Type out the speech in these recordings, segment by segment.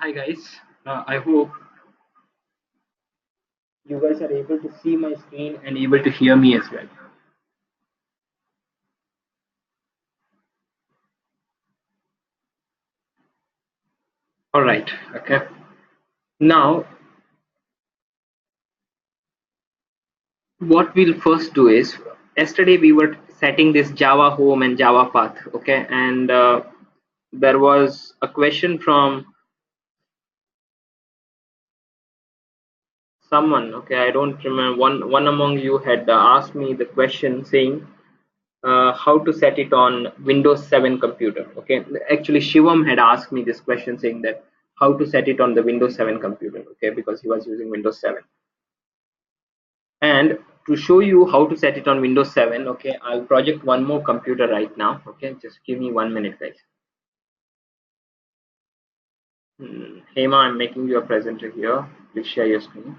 Hi guys, I hope you guys are able to see my screen and able to hear me as well. All right, okay. Now, what we'll first do is, yesterday we were setting this Java home and Java path, okay, and there was a question from someone, okay, I don't remember. One among you had asked me the question saying how to set it on Windows 7 computer. Okay, actually Shivam had asked me this question saying that how to set it on the Windows 7 computer. Okay, because he was using Windows 7. And to show you how to set it on Windows 7, okay, I'll project one more computer right now. Okay, just give me 1 minute, guys. Hema, I'm making you a presenter here. Please share your screen.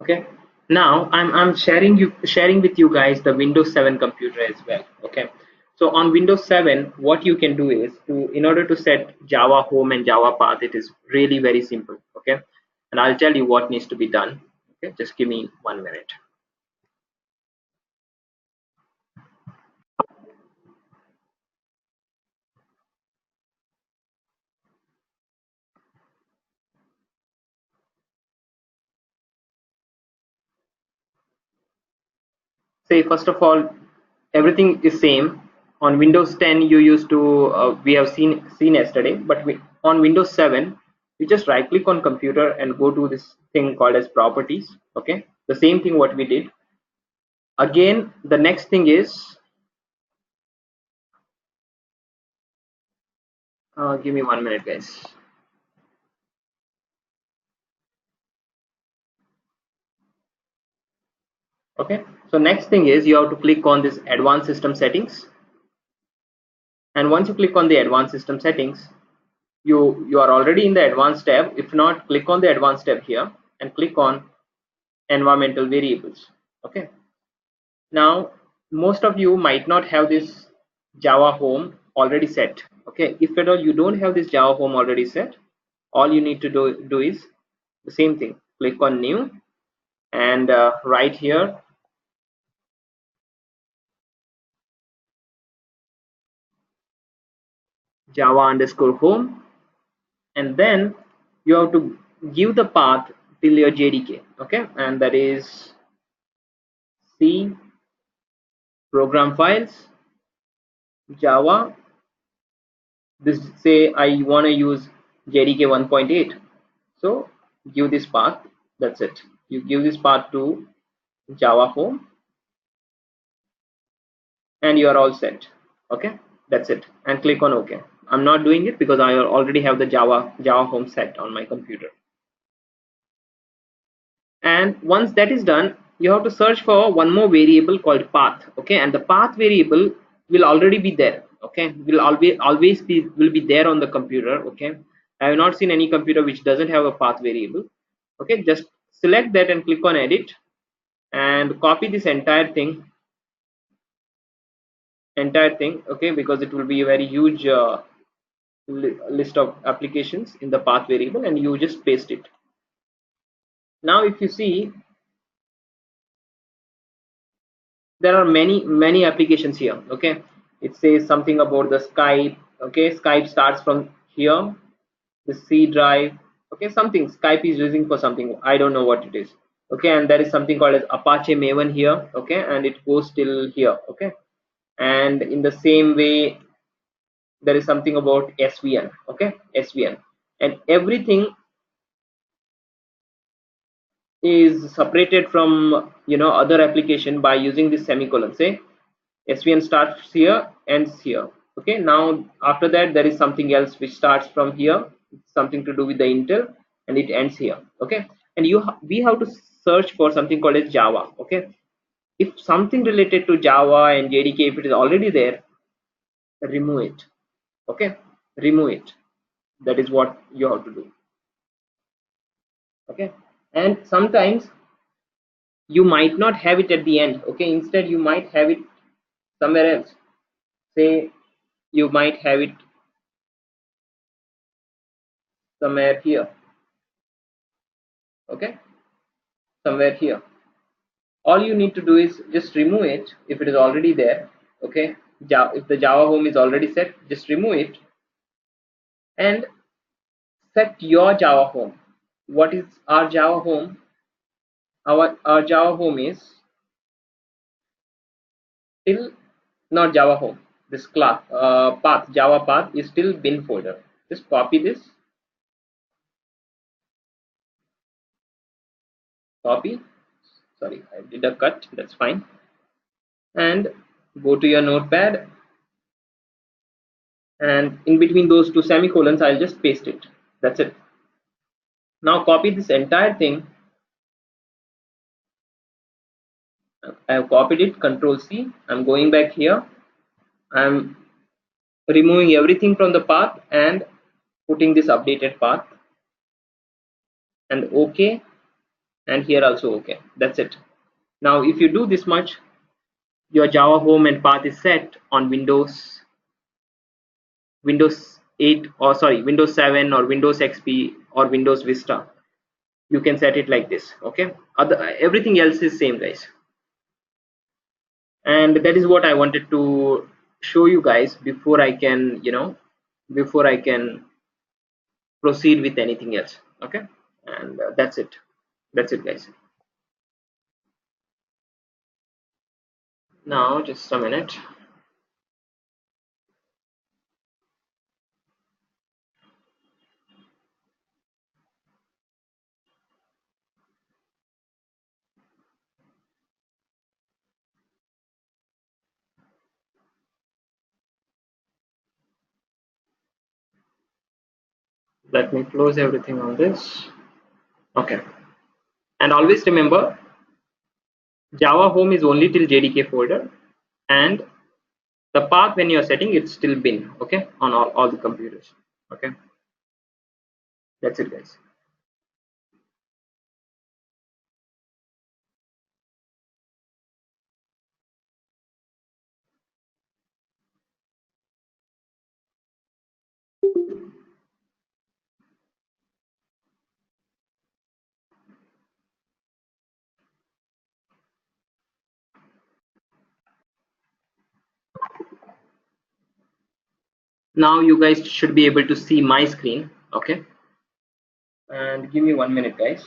Okay, now I'm sharing with you guys the Windows 7 computer as well. Okay, so on Windows 7 what you can do is, to in order to set Java home and Java path, it is really very simple. Okay, and I'll tell you what needs to be done. Okay, just give me 1 minute. Say first of all, everything is same. On Windows 10 you used to we have seen yesterday, but on Windows 7 you just right click on computer and go to this thing called as properties. Okay, the same thing what we did. Again, the next thing is, give me 1 minute, guys. Okay, so next thing is you have to click on this advanced system settings, and once you click on the advanced system settings, you are already in the advanced tab. If not, click on the advanced tab here and click on environmental variables. Okay, now most of you might not have this Java home already set. Okay, if at all you don't have this Java home already set, all you need to do is the same thing. Click on new, and right here Java underscore home, and then you have to give the path till your JDK. Okay, and that is C program files Java. This say I want to use JDK 1.8, so give this path. That's it. You give this path to Java home and you are all set. Okay, that's it, and click on OK. I'm not doing it because I already have the Java home set on my computer. And once that is done, you have to search for one more variable called path. Okay, and the path variable will already be there. Okay, will always be there on the computer. Okay, I have not seen any computer which doesn't have a path variable. Okay, just select that and click on edit and copy this entire thing. Okay, because it will be a very huge list of applications in the path variable, and you just paste it. Now if you see, there are many applications here. Okay, it says something about the Skype. Okay, Skype starts from here, the C drive. Okay, something Skype is using for something, I don't know what it is. Okay, and there is something called as Apache Maven here. Okay, and it goes till here. Okay, and in the same way there is something about SVN. Okay, SVN, and everything is separated from other application by using this semicolon. Say SVN starts here, ends here. Okay, now after that there is something else which starts from here. It's something to do with the Intel, and it ends here. Okay, and we have to search for something called as Java. Okay, if something related to Java and JDK, if it is already there, remove it. Okay, remove it. That is what you have to do. Okay, and sometimes you might not have it at the end. Okay, instead you might have it somewhere else. Say you might have it somewhere here. Okay, somewhere here. All you need to do is just remove it if it is already there. Okay, if the Java home is already set, just remove it and set your Java home. What is our Java home? Our Java home is still not Java home. This class path, Java path, is still bin folder. Just copy this, copy. Sorry, I did a cut. That's fine. And go to your notepad, and in between those two semicolons, I'll just paste it. That's it. Now copy this entire thing. I have copied it. Control C. I'm going back here. I'm removing everything from the path and putting this updated path, and OK, and here also OK. That's it. Now if you do this much, your Java home and path is set on Windows 8, or sorry, Windows 7 or Windows XP or Windows Vista. You can set it like this. Okay, everything else is same, guys. And that is what I wanted to show you guys before I can, before I can proceed with anything else. Okay, and that's it. That's it, guys. Now just a minute. Let me close everything on this. Okay, and always remember, Java home is only till JDK folder, and the path when you're setting, it's still bin. Okay, on all the computers. Okay, that's it, guys. Now you guys should be able to see my screen. Okay, and give me 1 minute, guys.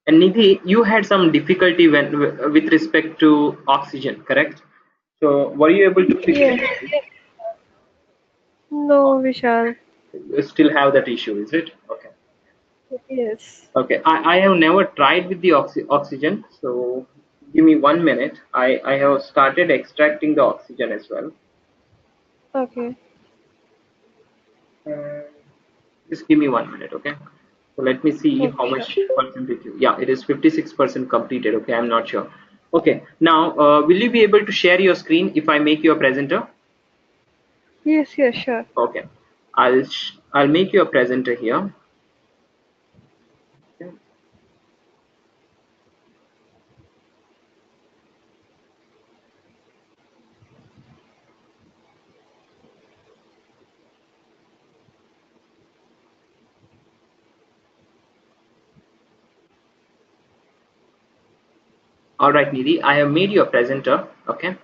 And Nidhi, you had some difficulty with respect to oxygen, correct? So were you able to fix Yes. it? No, Vishal. You still have that issue, is it? Okay. Yes. Okay. I have never tried with the oxygen, so give me 1 minute. I have started extracting the oxygen as well. Okay. Uh, just give me 1 minute, okay? So let me see Okay, how sure. much percentage. Yeah, it is 56% completed. Okay, I'm not sure. Okay, now will you be able to share your screen if I make you a presenter? Yes, yes, sure. Okay, I'll make you a presenter here. Okay. All right, Nidhi, I have made you a presenter. Okay,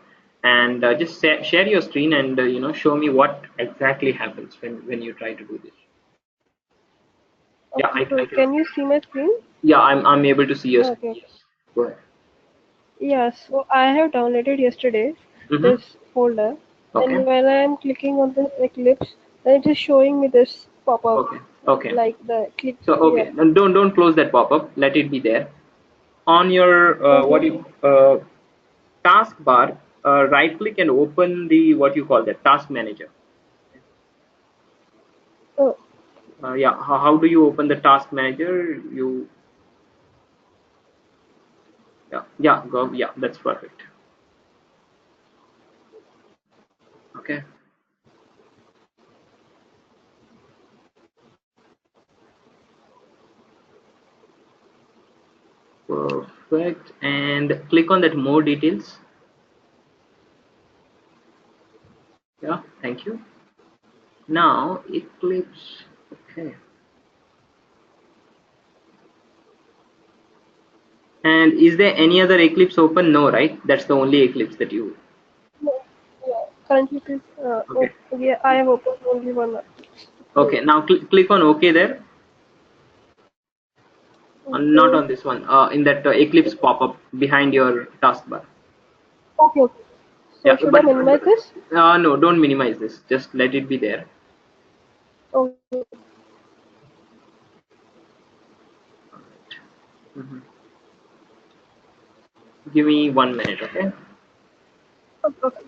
and just share your screen and show me what exactly happens when you try to do this. Yeah, Okay, I so can. can you see my screen? Yeah, I'm able to see your screen. Okay, okay. Yes. Go ahead. Yeah, so I have downloaded yesterday Mm-hmm. this folder, Okay. and when I am clicking on this Eclipse, then it is showing me this pop-up, Okay. Okay. like the click So here. okay, and don't close that pop-up. Let it be there. On your what Okay. you taskbar, right click and open the what you call that task manager. Oh, Yeah, how do you open the task manager? You Yeah, yeah, go, yeah, that's perfect. Okay, perfect. And click on that more details. Yeah, thank you. Now Eclipse. Okay. And is there any other Eclipse open? No, right? That's the only Eclipse that you. No, yeah. Currently it is, Okay. yeah, I have opened only one Okay. page. Now click on OK there. Not Okay. on this one. In that Eclipse pop-up behind your taskbar. Okay, okay. Yeah, So should I but minimize this? no, don't minimize this. Just let it be there. Okay. Mhm. Give me 1 minute, okay? Okay.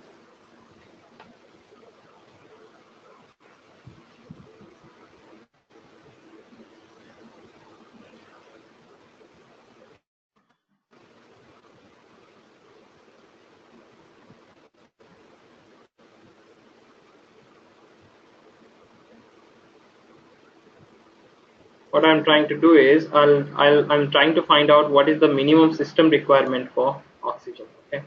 What I'm trying to do is I'm trying to find out what is the minimum system requirement for oxygen. Okay.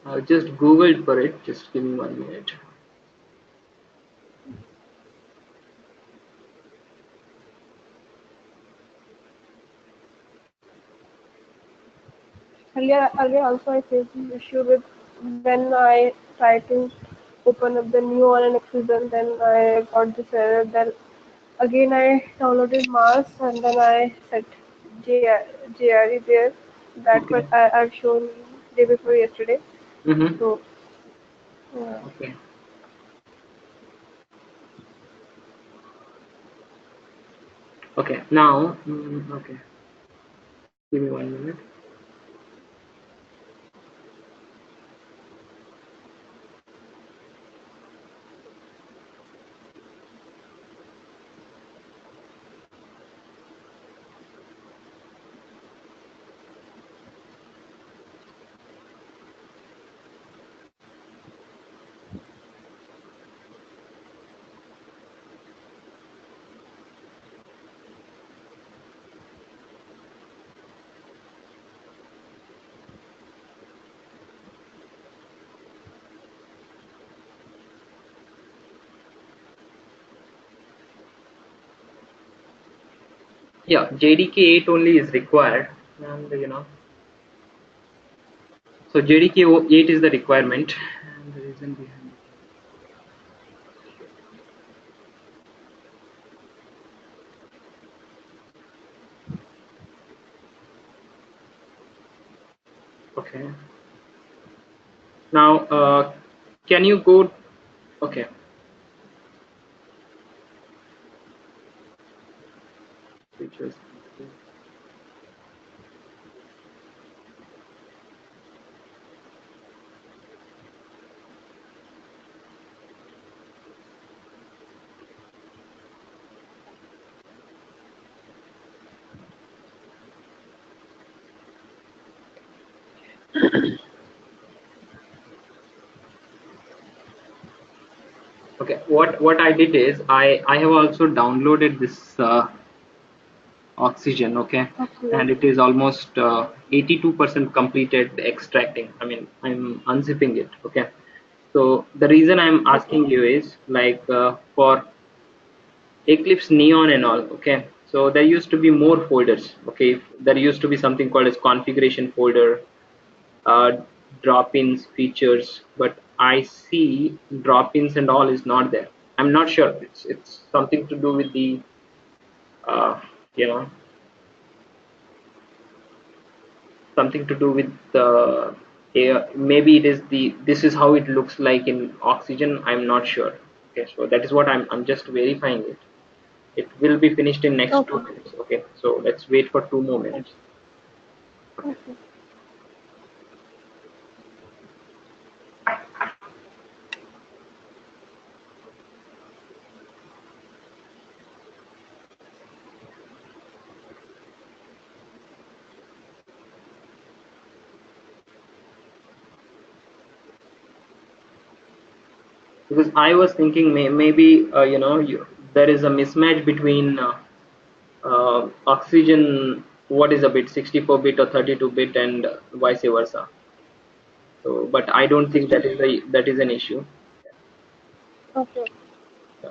I just googled for it. Just give me 1 minute. Earlier also I faced this issue with when I try to open up the new one and Oxygen, then I got this error. Then again I downloaded Mars and then I set JRE there. That Okay. what I've shown day before yesterday. Mm-hmm. So yeah. Okay. Okay. Now, okay. Give me 1 minute. Yeah, JDK 8 only is required, and so JDK 8 is the requirement, and the reason behind it. Okay. Now, can you go? Okay. Features. Okay. What I did is I have also downloaded this oxygen. Okay, Okay. and it is almost 82% completed extracting. I mean, I'm unzipping it. Okay. So the reason I'm Okay. asking you is like for Eclipse Neon and all. Okay. So there used to be more folders. Okay. There used to be something called as configuration folder, uh, drop-ins features, but I see drop-ins and all is not there. I'm not sure. It's something to do with the uh, you know something to do with the maybe it is the this is how it looks like in oxygen. I'm not sure. Okay, so that is what I'm just verifying it. It will be finished in next Okay. 2 minutes. Okay, so let's wait for 2 more minutes. Okay. Okay. Because I was thinking maybe there is a mismatch between oxygen, what is a bit, 64-bit or 32-bit, and vice versa. So, but I don't think that is an issue. Okay. Yeah.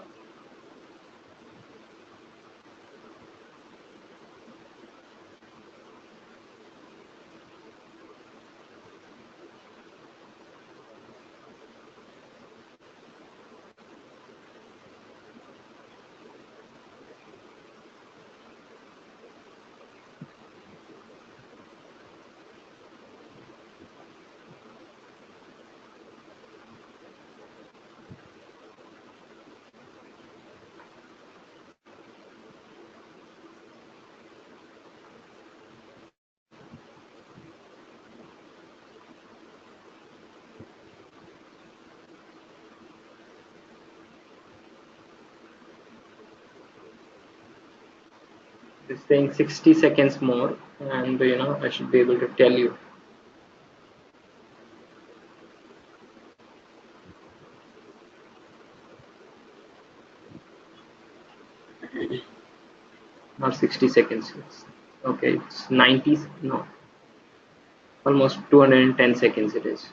It's saying 60 seconds more, and I should be able to tell you. Not 60 seconds. Okay, it's 90. No, almost 210 seconds it is.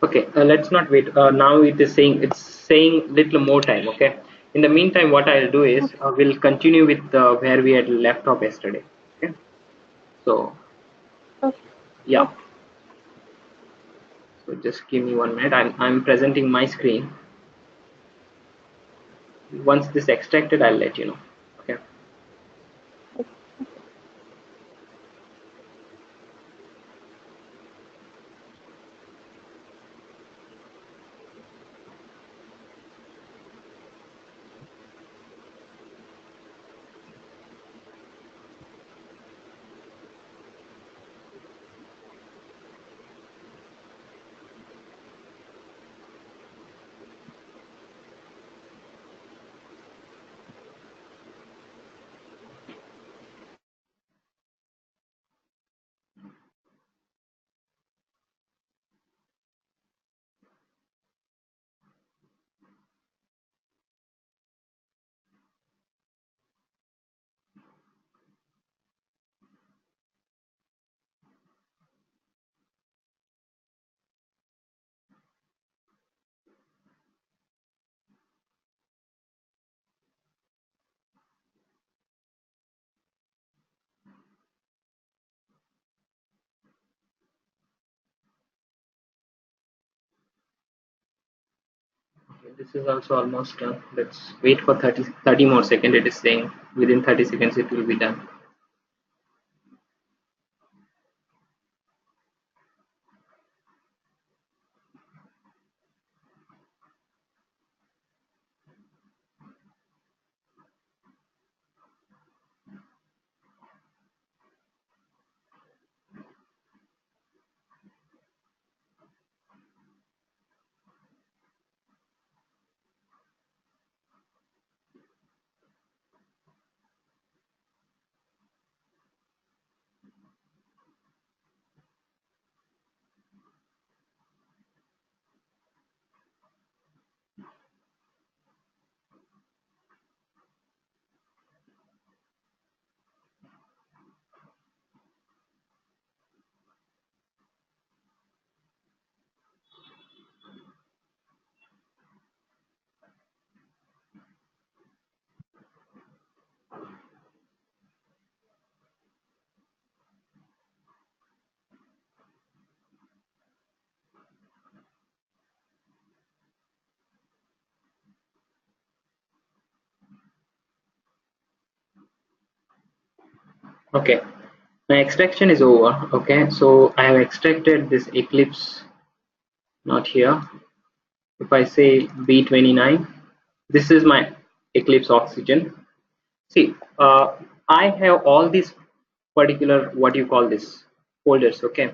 Okay, let's not wait. Now it's saying little more time. Okay. In the meantime, what I'll do is we'll continue with where we had left off yesterday. Okay. So Okay. yeah. Okay. So just give me 1 minute. I'm presenting my screen. Once this extracted, I'll let you know. Okay. Okay, this is also almost done. Let's wait for 30 more seconds. It is saying within 30 seconds it will be done. Okay, my extraction is over. Okay, so I have extracted this Eclipse, not here. If I say B29, this is my Eclipse oxygen. See, I have all these particular, what you call this, folders. Okay,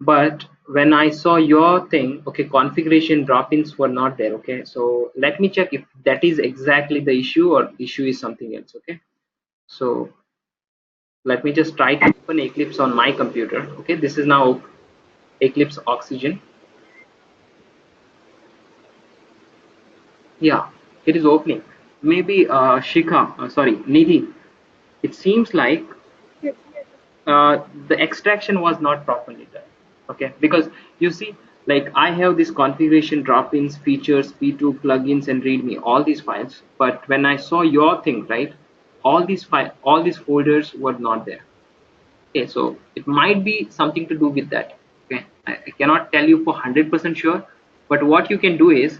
but when I saw your thing, okay, configuration drop-ins were not there. Okay, so let me check if that is exactly the issue or issue is something else. Okay, so let me just try to open Eclipse on my computer. Okay, this is now Eclipse oxygen. Yeah, it is opening. Maybe Shikha, sorry, Nidhi, it seems like Yes. the extraction was not properly done. Okay, because you see, like I have this configuration drop-ins, features, p2 plugins, and readme, all these files. But when I saw your thing, right, all these folders were not there. Okay, so it might be something to do with that. Okay, I cannot tell you for 100% sure, but what you can do is,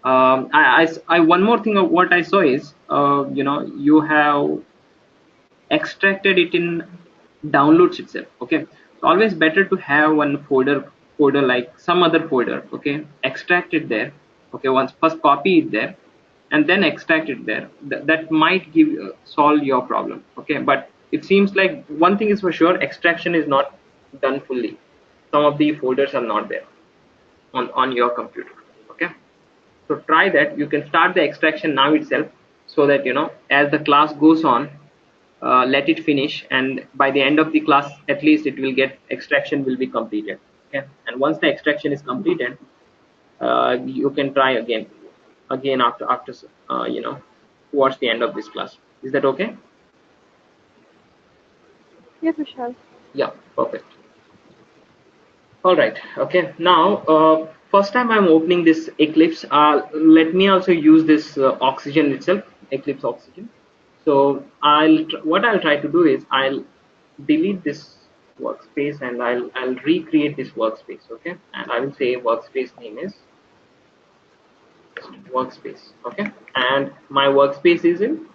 one more thing of what I saw is, you have extracted it in downloads itself. Okay, it's always better to have one folder like some other folder. Okay, extract it there. Okay, once first copy it there and then extract it there. That might give solve your problem. Okay, but it seems like one thing is for sure, extraction is not done fully. Some of the folders are not there on your computer. Okay, so try that. You can start the extraction now itself, so that as the class goes on, let it finish, and by the end of the class at least it will get extraction will be completed. Okay, and once the extraction is completed, you can try again after towards the end of this class. Is that okay? Yes, Vishal. Yeah, perfect. All right. Okay. Now, first time I'm opening this Eclipse. Let me also use this oxygen itself, Eclipse oxygen. So what I'll try to do is I'll delete this workspace and I'll recreate this workspace. Okay, and I will say workspace name is workspace. Okay, and my workspace is in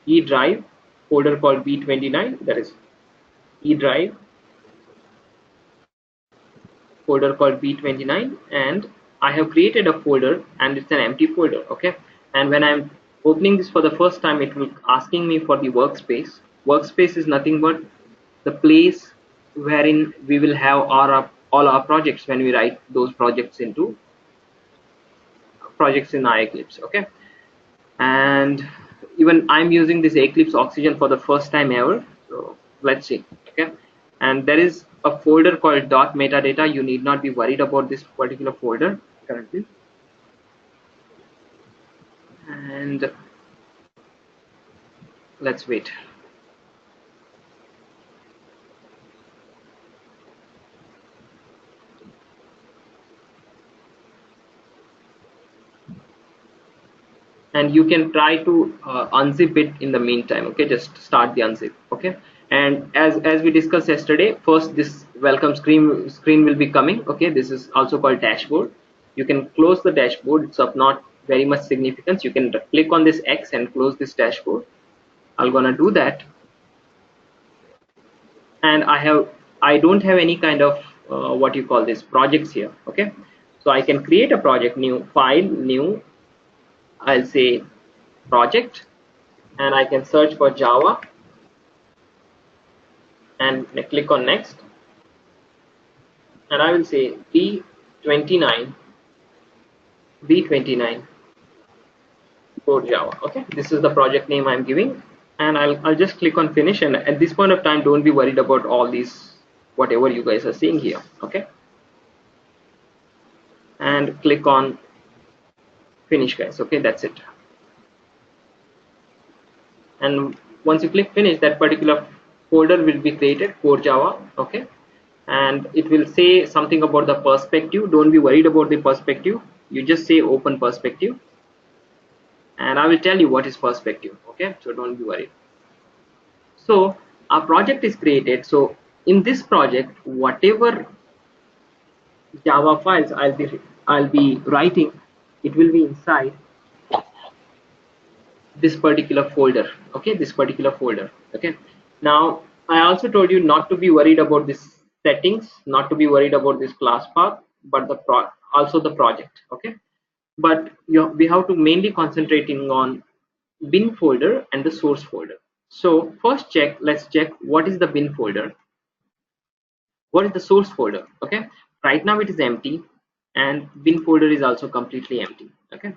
E drive folder called B29. That is E drive folder called B29, and I have created a folder and it's an empty folder. Okay, and when I'm opening this for the first time, it will asking me for the workspace. Workspace is nothing but the place wherein we will have all our projects when we write those projects into projects in our Eclipse. Okay, and even I'm using this Eclipse oxygen for the first time ever. So let's see. Okay, and there is a folder called .metadata. You need not be worried about this particular folder currently. And let's wait. And you can try to unzip it in the meantime. Okay, just start the unzip. Okay, and as we discussed yesterday, first this welcome screen will be coming. Okay, this is also called dashboard. You can close the dashboard. It's of not very much significance. You can click on this X and close this dashboard. I'm gonna do that, and I don't have any kind of what you call this projects here. Okay, so I can create a project, new file, new, I'll say project, and I can search for Java and click on next, and I will say B29 B29 for Java. Okay, this is the project name I'm giving, and I'll just click on finish. And at this point of time, don't be worried about all these whatever you guys are seeing here. Okay, and click on finish, guys. Okay, that's it. And once you click finish, that particular folder will be created, core Java. Okay, and it will say something about the perspective. Don't be worried about the perspective. You just say open perspective, and I will tell you what is perspective. Okay, so don't be worried. So our project is created. So in this project, whatever Java files I'll be writing, it will be inside this particular folder. Okay, this particular folder. Okay, now I also told you not to be worried about this settings, not to be worried about this class path, but also the project. Okay, but we have to mainly concentrating on bin folder and the source folder. So first let's check what is the bin folder, what is the source folder. Okay, right now it is empty, and bin folder is also completely empty. Okay,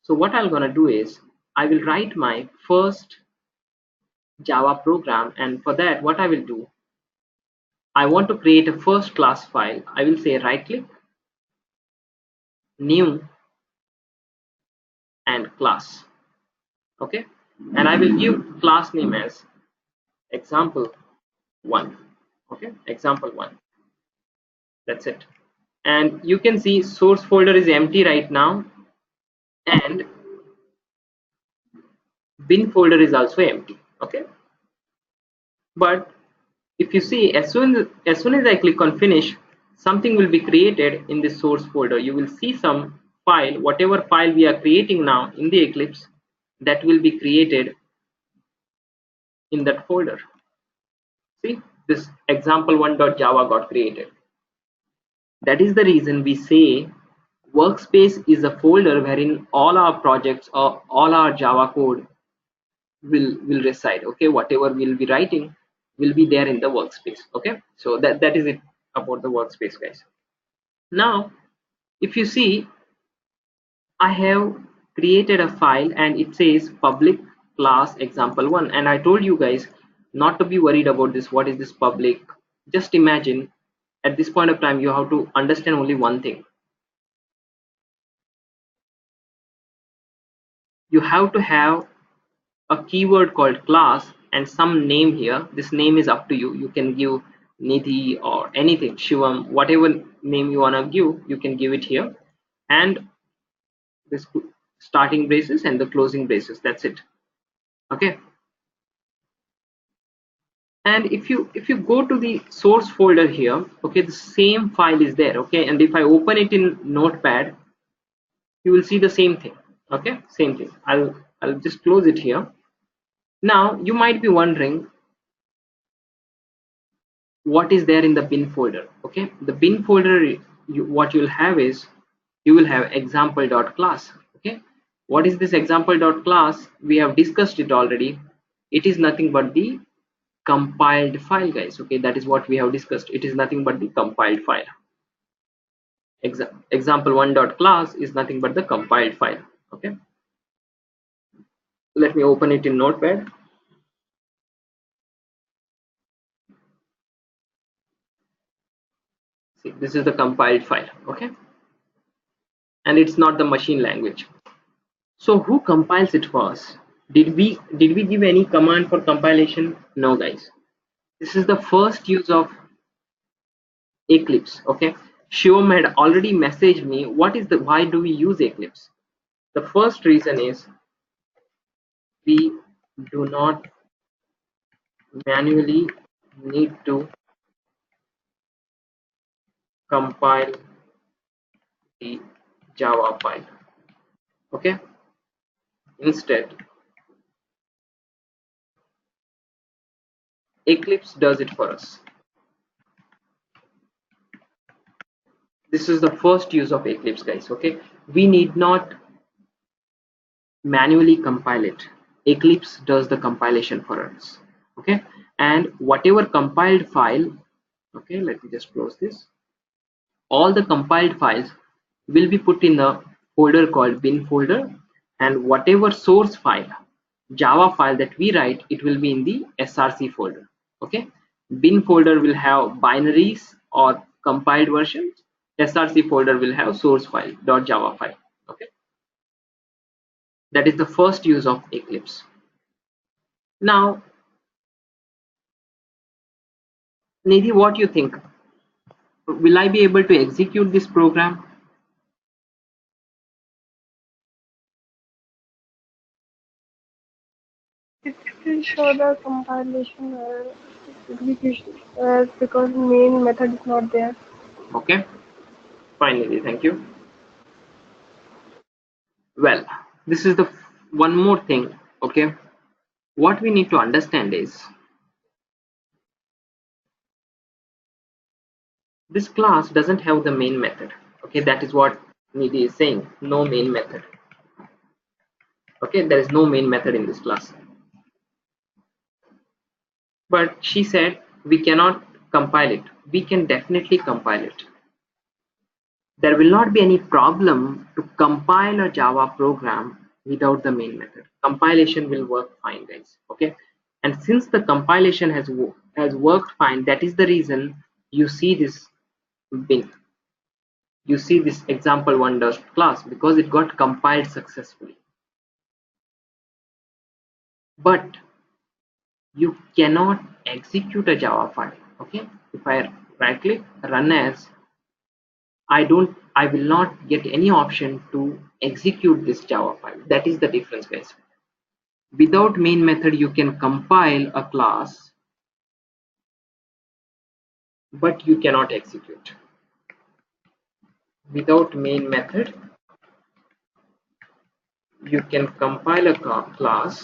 so what I'm gonna do is I will write my first Java program, and for that what I will do, I want to create a first class file. I will say right click, new, and class. Okay, and I will give class name as example1. Okay, example1. That's it. And you can see source folder is empty right now, and bin folder is also empty. Okay, but if you see, as soon as I click on finish, something will be created in the source folder. You will see some file, whatever file we are creating now in the Eclipse, that will be created in that folder. See, this example1.java got created. That is the reason we say workspace is a folder wherein all our projects or all our Java code will reside. Okay, whatever we'll be writing will be there in the workspace. Okay, so that is it about the workspace, guys. Now if you see, I have created a file and it says public class example1, and I told you guys not to be worried about this. What is this public? Just imagine, at this point of time you have to understand only one thing. You have to have a keyword called class and some name here. This name is up to you. You can give Nidhi or anything, Shivam, whatever name you want to give, you can give it here. And this starting braces and the closing braces, that's it. Okay, and if you go to the source folder here, okay, the same file is there. Okay, and if I open it in notepad, you will see the same thing. Okay, same thing. I'll just close it here. Now you might be wondering what is there in the bin folder. Okay, the bin folder, what you'll have is you will have example.class. Okay, what is this example.class? We have discussed it already. It is nothing but the compiled file, guys. Okay, that is what we have discussed. It is nothing but the compiled file. Example1.class is nothing but the compiled file. Okay, let me open it in notepad. See, this is the compiled file. Okay, and it's not the machine language. So who compiles it for us? Did we give any command for compilation? No, guys. This is the first use of Eclipse. Okay, Shivam had already messaged me why do we use Eclipse. The first reason is we do not manually need to compile the Java file. Okay, instead Eclipse does it for us. This is the first use of Eclipse, guys. Okay, we need not manually compile it. Eclipse does the compilation for us. Okay, and whatever compiled file, okay, let me just close this. All the compiled files will be put in a folder called bin folder, and whatever source file, Java file that we write, it will be in the src folder. Okay, bin folder will have binaries or compiled versions. Src folder will have source file .java file. Okay, that is the first use of Eclipse. Now Nidhi, what do you think? Will I be able to execute this program? It will show the compilation error execution errors because main method is not there. Okay, fine, Nidhi, thank you. Well, this is the one more thing. Okay, what we need to understand is this class doesn't have the main method. Okay, that is what Nidhi is saying, no main method. Okay, there is no main method in this class. But she said we cannot compile it. We can definitely compile it. There will not be any problem to compile a Java program without the main method. Compilation will work fine, guys. Okay, and since the compilation has worked fine, that is the reason you see this bin. You see this example1 dust class because it got compiled successfully. But you cannot execute a Java file. Okay, if I right click run as, I will not get any option to execute this Java file. That is the difference, guys. Without main method you can compile a class, but you cannot execute. Without main method you can compile a class,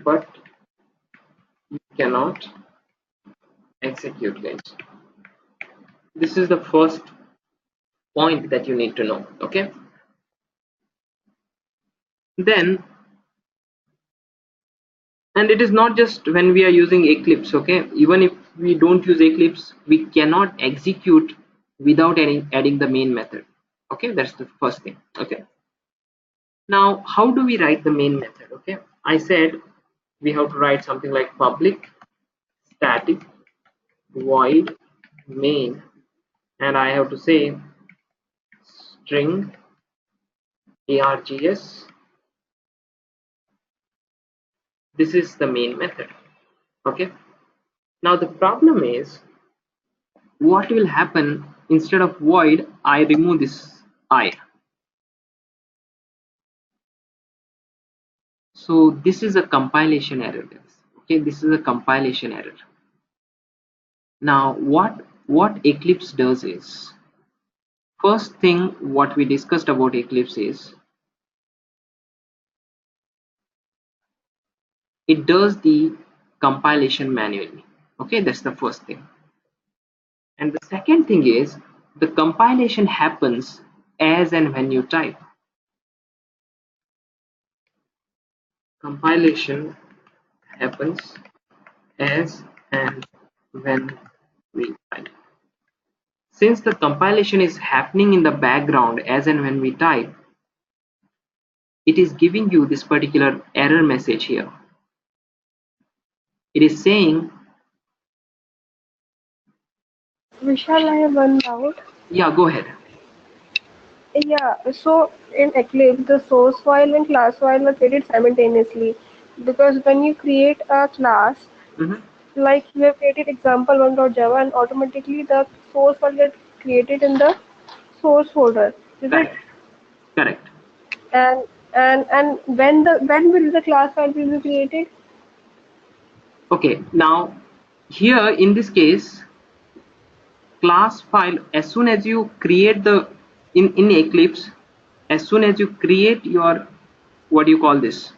but you cannot execute, guys. This is the first point that you need to know. Okay, then, and it is not just when we are using Eclipse. Okay, even if we don't use Eclipse, we cannot execute without adding the main method. Okay, that's the first thing. Okay, now how do we write the main method? Okay, I said we have to write something like public static void main, and I have to say string args. This is the main method. Okay, now the problem is, what will happen, instead of void I remove this I. So this is a compilation error, guys. Okay, this is a compilation error. Now what Eclipse does is, first thing what we discussed about Eclipse is, it does the compilation manually. Okay, that's the first thing. And the second thing is, the compilation happens as and when you type. Compilation happens as and when we type. Since the compilation is happening in the background as and when we type, it is giving you this particular error message here. It is saying, Vishal, I have one doubt. yeah, go ahead. Yeah, so in Eclipse, the source file and class file were created simultaneously because when you create a class, Mhm. like you have created example1.java and automatically the source file gets created in the source folder, is it? Correct, correct. And when will the class file will be created? Okay, now here in this case, class file, as soon as you create the, in Eclipse, as soon as you create your, what do you call this,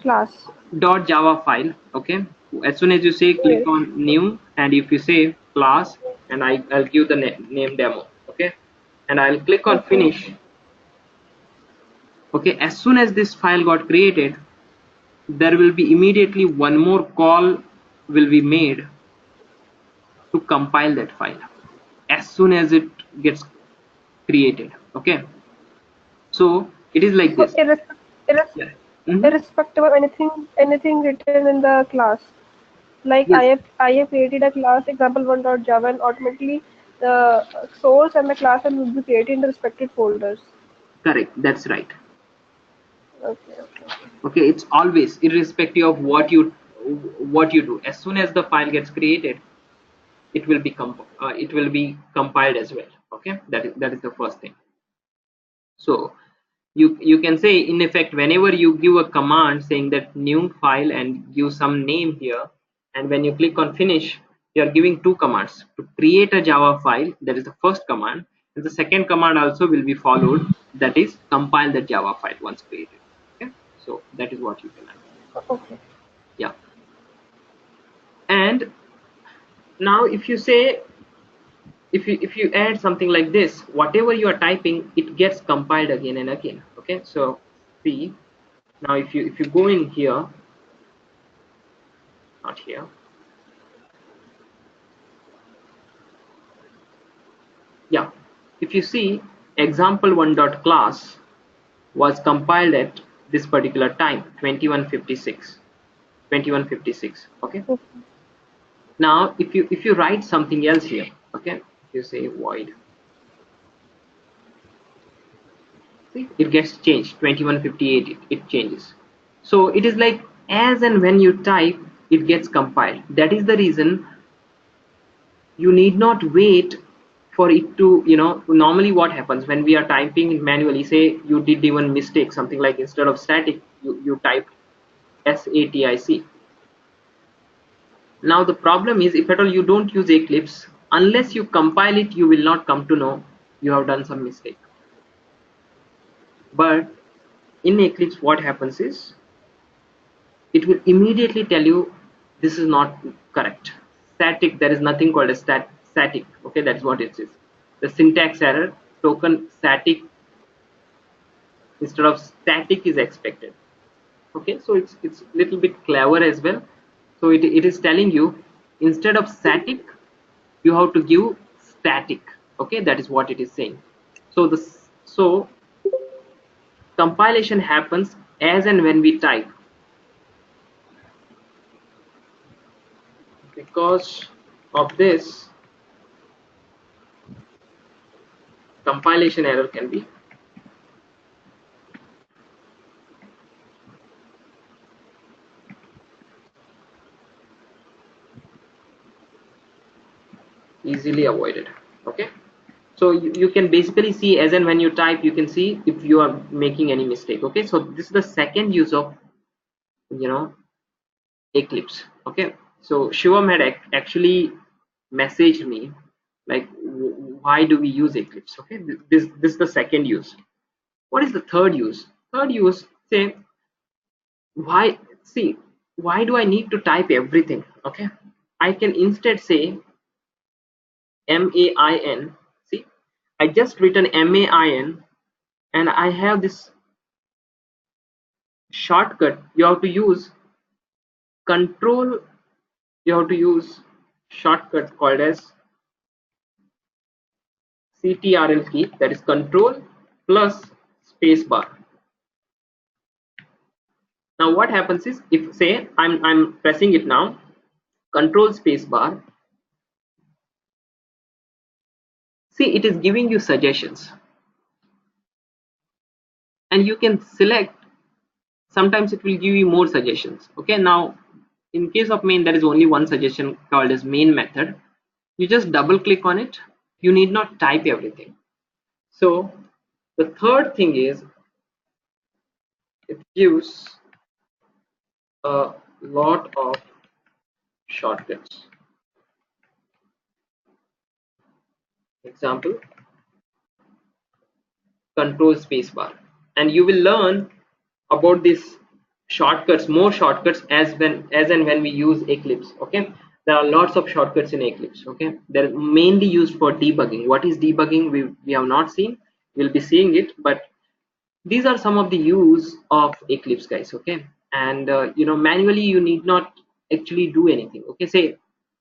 Class. .java file. Okay, as soon as you say click Yes. on new, and if you say class, and I'll give the name demo. Okay, and I'll click on Okay. finish. Okay, as soon as this file got created, there will be immediately one more call will be made to compile that file as soon as it gets created. Okay, so it is like So this. Yeah. irrespective of anything written in the class, like Yes, I have created a class example1.java and automatically the source and the class will be created in the respective folders. correct, that's right. Okay, okay. Okay, it's always irrespective of what you do, as soon as the file gets created, it will be compiled as well. Okay, that is the first thing. So you can say, in effect, whenever you give a command saying that new file and give some name here, and when you click on finish, you are giving two commands to create a Java file. That is the first command, and the second command also will be followed, that is compile the Java file once created. Okay, so that is what you can add. Okay. Yeah, and Now if you say, if you add something like this, whatever you are typing, it gets compiled again and again. Okay, so see, now if you go in here, not here, yeah, if you see example1.class was compiled at this particular time, 2156. Okay, Okay. now if you write something else here, okay, if you say void, see, it gets changed, 2158, it changes. So it is like, as and when you type, it gets compiled. That is the reason you need not wait for it to, normally what happens when we are typing manually, say you did even mistake, something like instead of static, you typed static. Now the problem is, if at all you don't use Eclipse, unless you compile it, you will not come to know you have done some mistake. But in Eclipse, what happens is, it will immediately tell you this is not correct. Static, there is nothing called a static. Okay, that's what it is. The syntax error, token static instead of static is expected. Okay, so it's little bit clever as well. So it is telling you, instead of static, you have to give static. Okay, that is what it is saying. So compilation happens as and when we type. Because of this, compilation error can be easily avoided. Okay, so you can basically see, as and when you type, you can see if you are making any mistake. Okay, so this is the second use of, you know Eclipse. Okay, so Shivam had actually messaged me like, why do we use Eclipse? Okay, this is the second use. What is the third use? Third use, say, why, see, why do I need to type everything? Okay, I can instead say MAIN. See, I just written MAIN, and I have this shortcut. You have to use control, you have to use shortcut called as CTRL key, that is control plus space bar. Now what happens is, if say I'm pressing it now, control space bar, see, it is giving you suggestions, and you can select. Sometimes it will give you more suggestions. Okay, now in case of main, there is only one suggestion called as main method. You just double click on it. You need not type everything. So the third thing is, it gives a lot of shortcuts. Example, control space bar, and you will learn about these shortcuts, more shortcuts, as and when we use Eclipse. Okay, there are lots of shortcuts in Eclipse. Okay, they're mainly used for debugging. What is debugging, we have not seen, we'll be seeing it, but these are some of the use of Eclipse, guys. Okay, and manually you need not actually do anything. Okay, say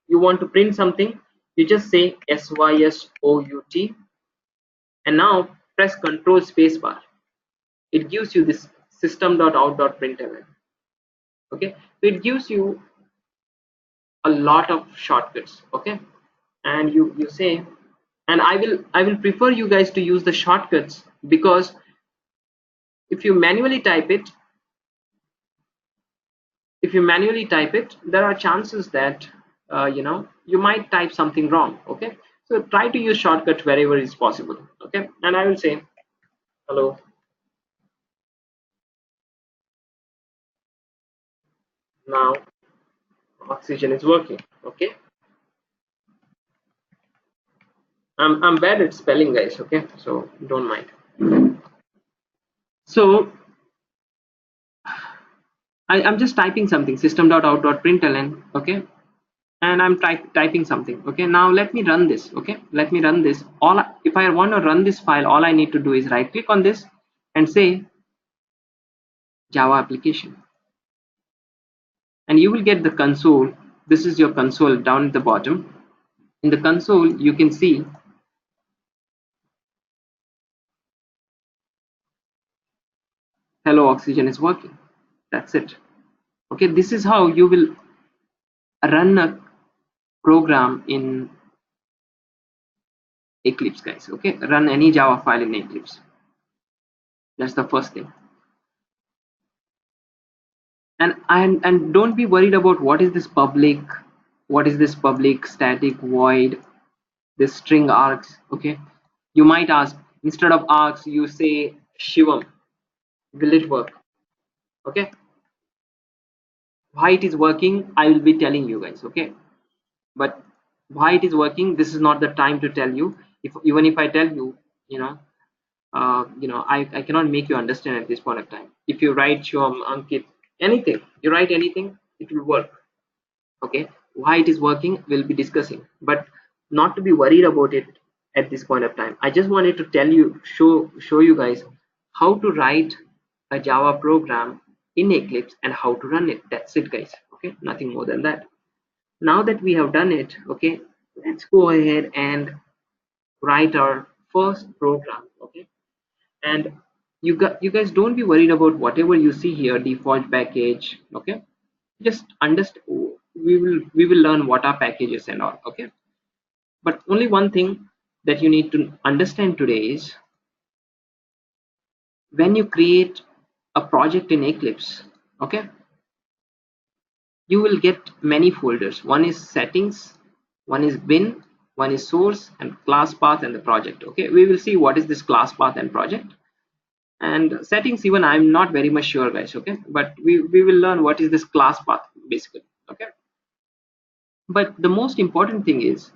you want to print something, you just say SYSOUT, and now press control space bar. It gives you this system.out.println. Okay, so it gives you a lot of shortcuts. Okay, and you say, and I will prefer you guys to use the shortcuts, because if you manually type it, there are chances that you might type something wrong. Okay, so try to use shortcuts wherever is possible. Okay, and I will say hello. Now oxygen is working. Okay, I'm bad at spelling, guys. Okay, so don't mind. So I'm just typing something, system.out.println. Okay, and I'm typing something. Okay, now let me run this. Okay, let me run this. If I want to run this file, all I need to do is right click on this and say Java application, and you will get the console. This is your console down at the bottom. In the console you can see hello oxygen is working. That's it. Okay, this is how you will run a program in Eclipse, guys. Okay, run any Java file in Eclipse. That's the first thing. And don't be worried about what is this public static void, this string args. Okay, you might ask, instead of args you say shivam. Will it work? Okay, why it is working I will be telling you guys. Okay, but why it is working, this is not the time to tell you. Even if I tell you, you know, I cannot make you understand at this point of time. If you write Shivam, Ankit, anything, you write anything, it will work. Okay, why it is working we'll be discussing, but not to be worried about it at this point of time. I just wanted to tell you, show you guys how to write a Java program in Eclipse and how to run it. That's it, guys. Okay, nothing more than that. Now that we have done it, okay, let's go ahead and write our first program. Okay, and you guys don't be worried about whatever you see here, default package. Okay, just understand. We will learn what are packages and all. Okay, but only one thing that you need to understand today is when you create a project in Eclipse, okay, you will get many folders. One is settings, one is bin, one is source, and class path and the project. Okay, we will see what is this class path and project. And settings, even I'm not very much sure, guys. Okay, but we will learn what is this class path basically. Okay, but the most important thing is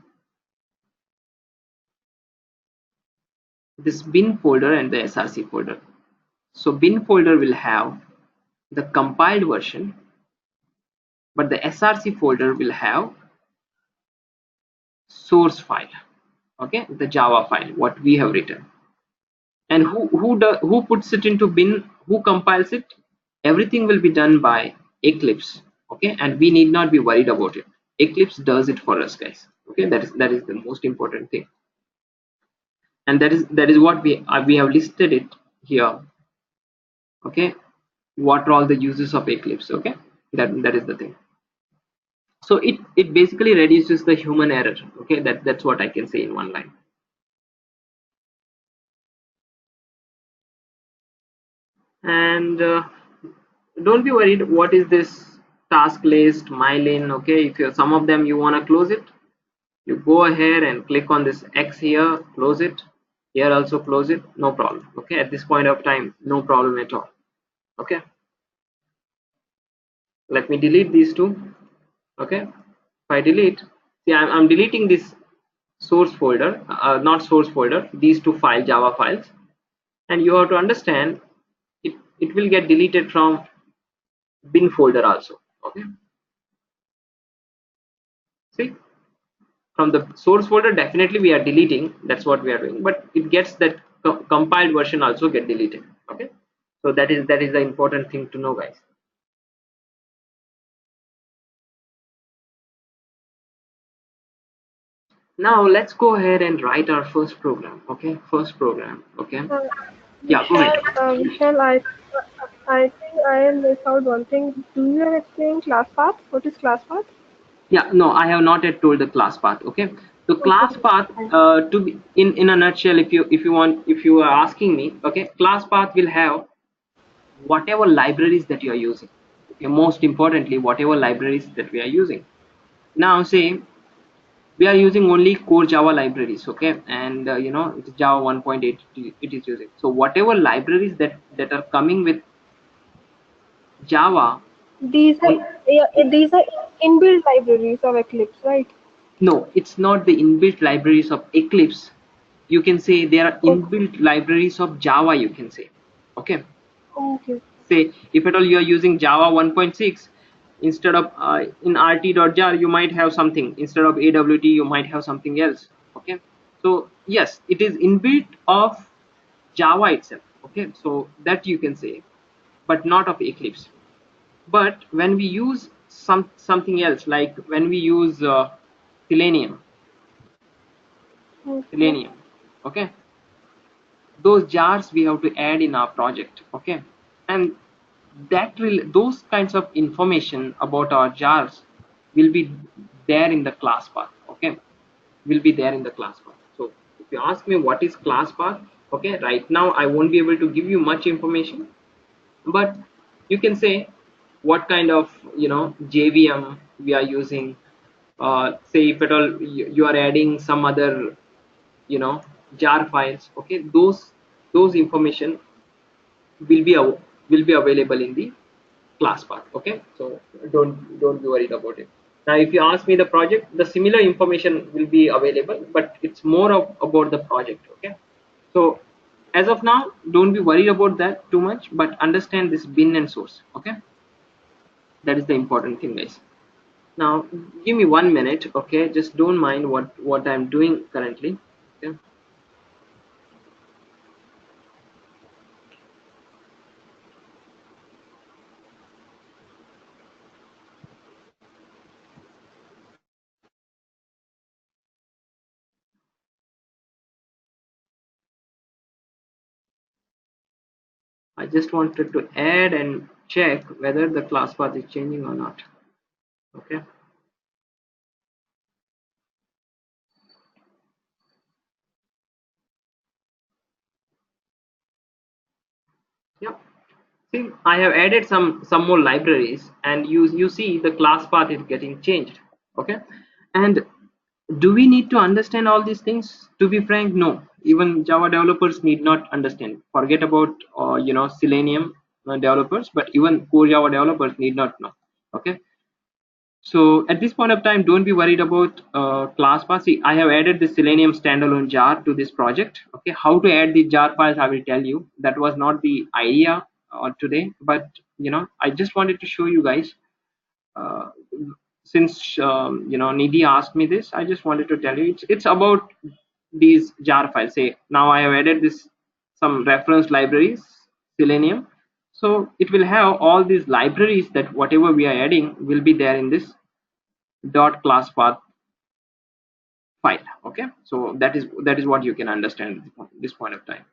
this bin folder and the src folder. So bin folder will have the compiled version, but the src folder will have source file. Okay, the Java file what we have written. And who puts it into bin, who compiles it? Everything will be done by Eclipse. Okay, and we need not be worried about it. Eclipse does it for us, guys. Okay, that is the most important thing, and that is what we have listed it here. Okay, what are all the uses of Eclipse? Okay, that is the thing. So it basically reduces the human error. Okay, that's what I can say in one line. And don't be worried what is this task list, mylin. Okay, if you're some of them you want to close it, you go ahead and click on this X here, close it. Here also close it, no problem. Okay, at this point of time no problem at all. Okay, let me delete these two. Okay, if I delete, see I'm deleting this source folder, not source folder, these two Java files, and you have to understand it will get deleted from bin folder also. Okay, see, from the source folder definitely we are deleting, that's what we are doing, but it gets that compiled version also get deleted. Okay, so that is the important thing to know, guys. Now let's go ahead and write our first program. Okay, first program. Okay, Uh, yeah, go ahead. Vishal, I think I missed out one thing. Do you have explained class path? What is class path? Yeah, no, I have not yet told the class path. Okay, so Okay, class path, fine. to be in a nutshell, if you are asking me, okay, class path will have whatever libraries that you are using. Okay, most importantly, whatever libraries that we are using. Now say we are using only core Java libraries. Okay, and it's Java 1.8 it is using. So whatever libraries that are coming with Java These are on, yeah, these are inbuilt libraries of Eclipse, right? no, it's not the inbuilt libraries of Eclipse. You can say there are Okay. inbuilt libraries of Java, you can say. Okay, Okay. say if at all you are using Java 1.6, instead of in rt.jar you might have something, instead of awt you might have something else. Okay, so yes, it is inbuilt of Java itself. Okay, so that you can say, but not of Eclipse. But when we use something else, like when we use selenium Okay. selenium okay, those jars we have to add in our project. Okay, and that will, those kinds of information about our jars will be there in the class path. Okay, will be there in the class path. So if you ask me what is class path, okay, right now I won't be able to give you much information, but you can say what kind of, JVM we are using. Say if at all you are adding some other, you know jar files. Okay, those information will be will be available in the class path. Okay, so don't be worried about it. Now if you ask me the project, the similar information will be available, but it's more of about the project. Okay, so as of now, don't be worried about that too much, but understand this bin and source. Okay, that is the important thing, guys. Now give me 1 minute. Okay, just don't mind what I'm doing currently. Okay, I just wanted to add and check whether the class path is changing or not. Okay, yeah. See, I have added some more libraries, and you see the class path is getting changed. Okay, and do we need to understand all these things? To be frank, no. Even Java developers need not understand. Forget about Selenium developers, but even core Java developers need not know. Okay, so at this point of time, don't be worried about class path. See, I have added the Selenium standalone jar to this project. Okay, how to add the jar files, I will tell you. That was not the idea today, but I just wanted to show you guys. Uh, since Nidhi asked me this, I just wanted to tell you it's about these jar files. Say now I have added this some reference libraries, Selenium. So it will have all these libraries that whatever we are adding will be there in this dot class path file. Okay, so that is what you can understand at this point of time.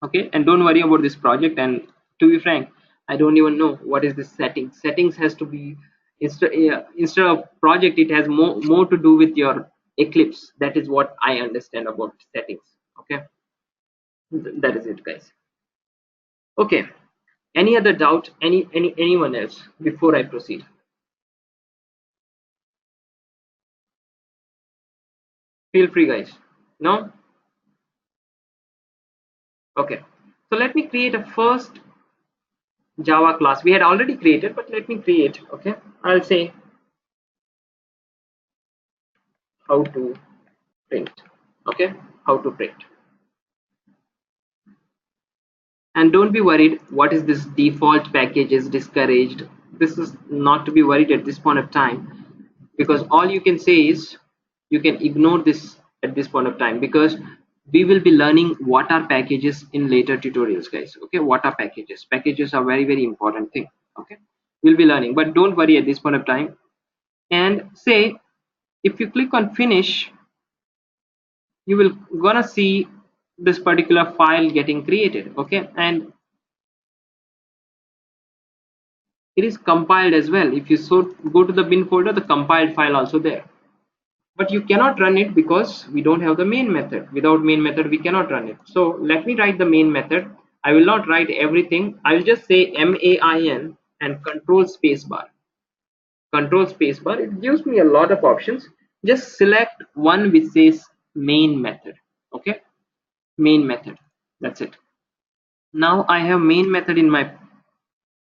Okay, and don't worry about this project. And to be frank, I don't even know what is this settings has to be, instead of project, it has more to do with your Eclipse. That is what I understand about settings. Okay, that is it, guys. Okay, any other doubt, anyone else before I proceed? Feel free, guys. No? Okay, so let me create a first Java class. We had already created, but let me create. Okay, I'll say how to print. Okay, how to print. And don't be worried. What is this default package is discouraged? This is not to be worried at this point of time, because all you can say is you can ignore this at this point of time, because we will be learning what are packages in later tutorials, guys. Okay, what are packages? Packages are very important thing. Okay, we'll be learning, but don't worry at this point of time. And say if you click on finish, you will gonna see this particular file getting created. Okay, and it is compiled as well. If you go to the bin folder, the compiled file also there, but you cannot run it because we don't have the main method. Without main method we cannot run it. So let me write the main method. I will not write everything. I will just say main and control space bar. It gives me a lot of options. Just select one which says main method. Okay, main method, that's it. Now I have main method in my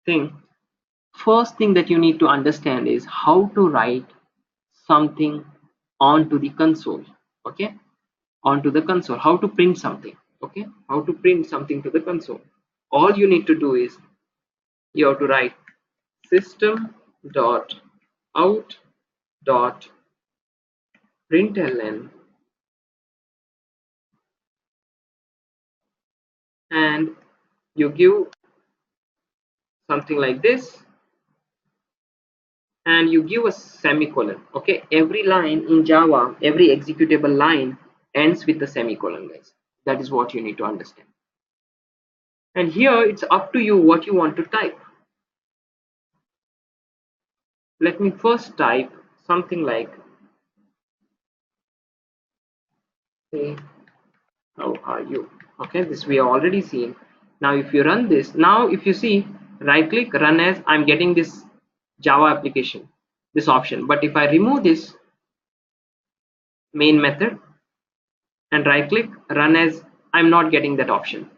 thing. First thing that you need to understand is how to write something onto the console. Okay, onto the console, how to print something. Okay, how to print something to the console. All you need to do is you have to write system dot out dot println, and you give something like this, and you give a semicolon. Okay, every line in Java, every executable line ends with a semicolon, guys. That is what you need to understand. And here it's up to you what you want to type. Let me first type something like, hey, how are you? Okay, this we have already seen. Now if you run this, now if you see, right click, run as, I'm getting this Java application, this option. But if I remove this main method and right click, run as, I'm not getting that option.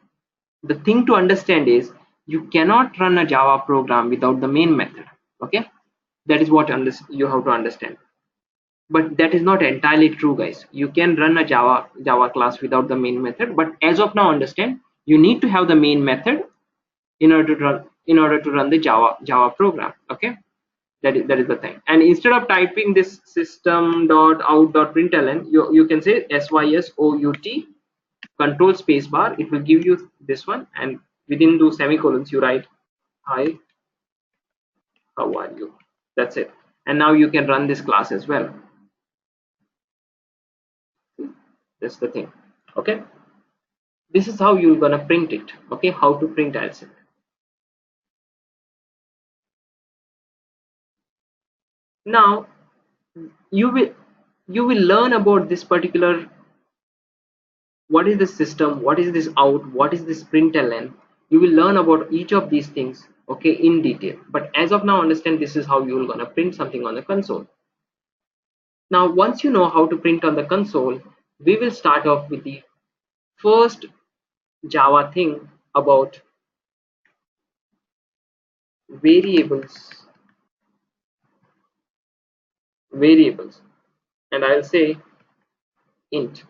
The thing to understand is you cannot run a Java program without the main method. Okay, that is what you have to understand. But that is not entirely true, guys. You can run a Java class without the main method, but as of now, understand, you need to have the main method in order to run the Java program. Okay, that is the thing. And instead of typing this system.out.println, you can say sysout control space bar. It will give you this one, and within those semicolons you write, hi, how are you? That's it. And now you can run this class as well. That's the thing. Okay, this is how you're gonna print it. Okay, how to print as it. Now you will learn about this particular, what is the system, what is this out, what is this println. You will learn about each of these things, okay, in detail. But as of now, understand, this is how you're gonna print something on the console. Now once you know how to print on the console, we will start off with the first Java thing about variables. Variables, and I'll say int.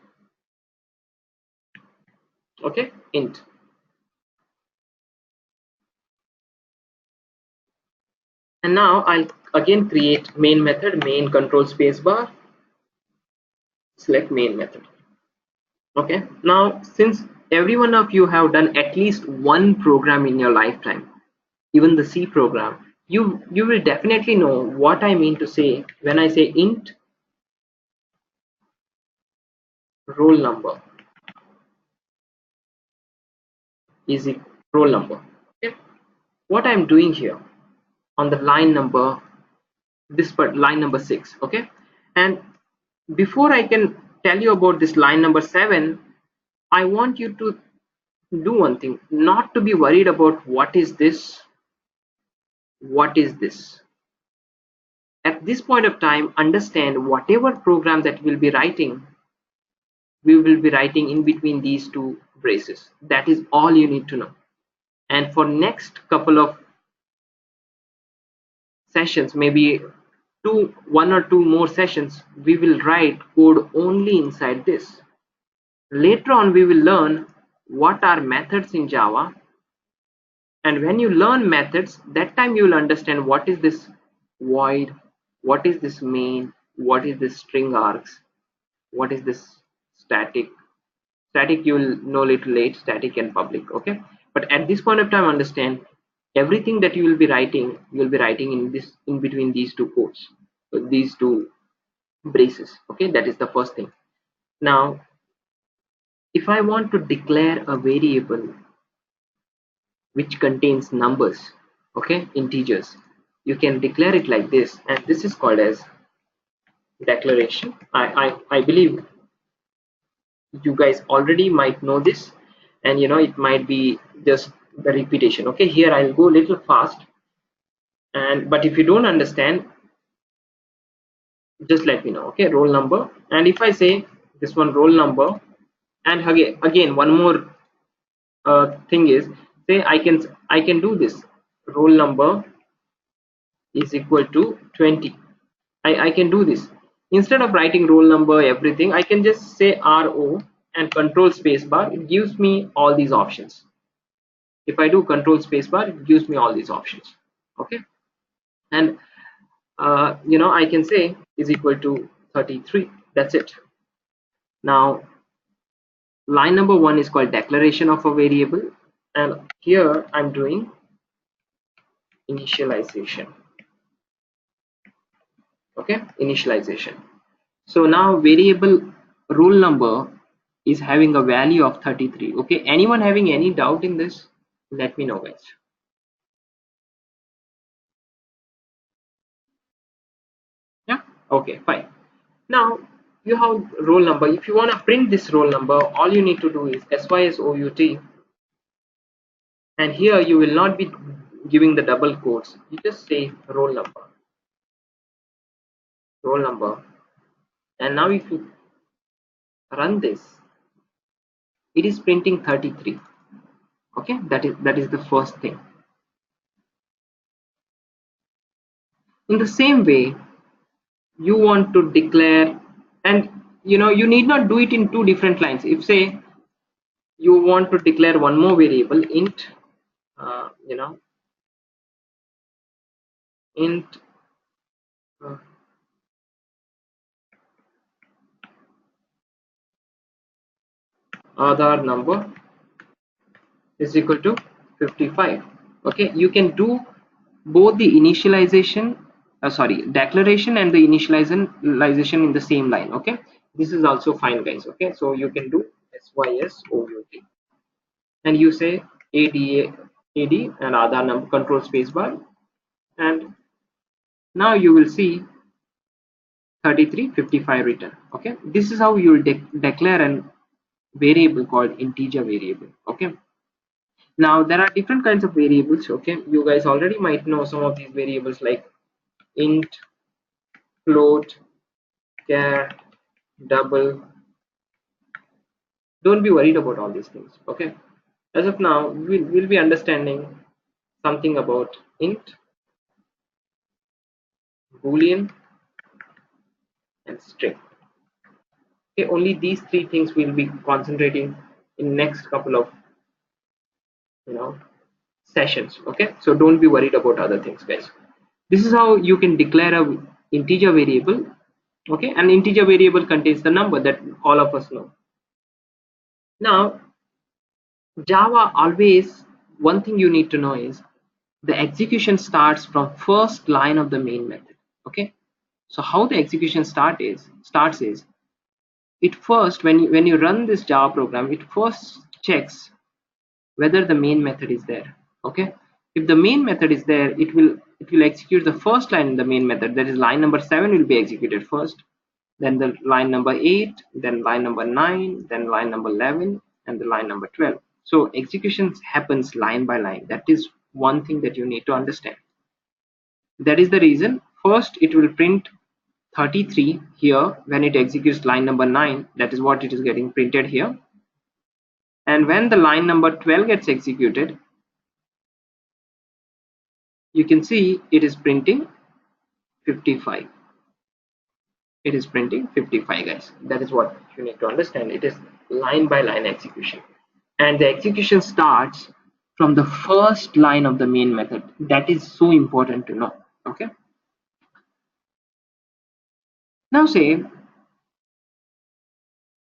Okay, int. And now I'll again create main method, main control spacebar, select main method. Okay, now since every one of you have done at least one program in your lifetime, even the C program, you will definitely know what I mean to say when I say int roll number is it roll number. Okay, what I'm doing here on the line number, this part, line number 6. Okay, and before I can tell you about this line number 7, I want you to do one thing, not to be worried about what is this, what is this. At this point of time, understand whatever program that we'll be writing, we will be writing in between these two braces. That is all you need to know. And for next couple of sessions, maybe one or two more sessions, we will write code only inside this. Later on, we will learn what are methods in Java, and when you learn methods, that time you will understand what is this void, what is this main, what is this string args, what is this static. Static you will know little late, static and public. Okay, but at this point of time, understand everything that you will be writing, you will be writing in this, in between these two quotes, these two braces. Okay, that is the first thing. Now if I want to declare a variable which contains numbers, okay, integers, you can declare it like this, and this is called as declaration. I believe you guys already might know this, and it might be just the repetition. Okay, here I'll go a little fast, and but if you don't understand, just let me know. Okay, roll number, and if I say this one roll number, and again one more thing is, say I can do this, roll number is equal to 20. I can do this. Instead of writing roll number everything, I can just say ro and control space bar. It gives me all these options. If I do control space bar, it gives me all these options. Okay, and I can say is equal to 33. That's it. Now line number 1 is called declaration of a variable, and here I'm doing initialization. Okay, initialization. So now variable roll number is having a value of 33. Okay, anyone having any doubt in this? Let me know, guys. Yeah, okay, fine. Now you have roll number. If you want to print this roll number, all you need to do is sysout, and here you will not be giving the double quotes. You just say roll number, and now if you run this, it is printing 33. Okay, that is the first thing. In the same way, you want to declare, and you need not do it in two different lines. If say you want to declare one more variable, int uh, you know int uh, Aadhaar number is equal to 55. Okay, you can do both the initialization declaration and the initialization in the same line. Okay, this is also fine, guys. Okay, so you can do sysout, and you say ad and Aadhaar number, control spacebar, and now you will see 3355 written. Okay, this is how you will declare an variable called integer variable. Okay, now there are different kinds of variables. Okay, you guys already might know some of these variables like int, float, char, double. Don't be worried about all these things. Okay, as of now we'll be understanding something about int, boolean, and string. Okay, only these three things we'll be concentrating in next couple of you know sessions. Okay, so don't be worried about other things, guys. This is how you can declare a integer variable. Okay, an integer variable contains the number that all of us know. Now Java always, one thing you need to know is the execution starts from first line of the main method. Okay, so how the execution starts is it first, when you run this Java program, it first checks whether the main method is there. Okay, if the main method is there, it will execute the first line in the main method, that is line number 7 will be executed first, then the line number 8, then line number 9, then line number 11, and the line number 12. So execution happens line by line. That is one thing that you need to understand. That is the reason first it will print 33 here when it executes line number 9. That is what it is getting printed here. And when the line number 12 gets executed, you can see it is printing 55. It is printing 55, guys. That is what you need to understand. It is line by line execution, and the execution starts from the first line of the main method. That is so important to know. Okay, now say,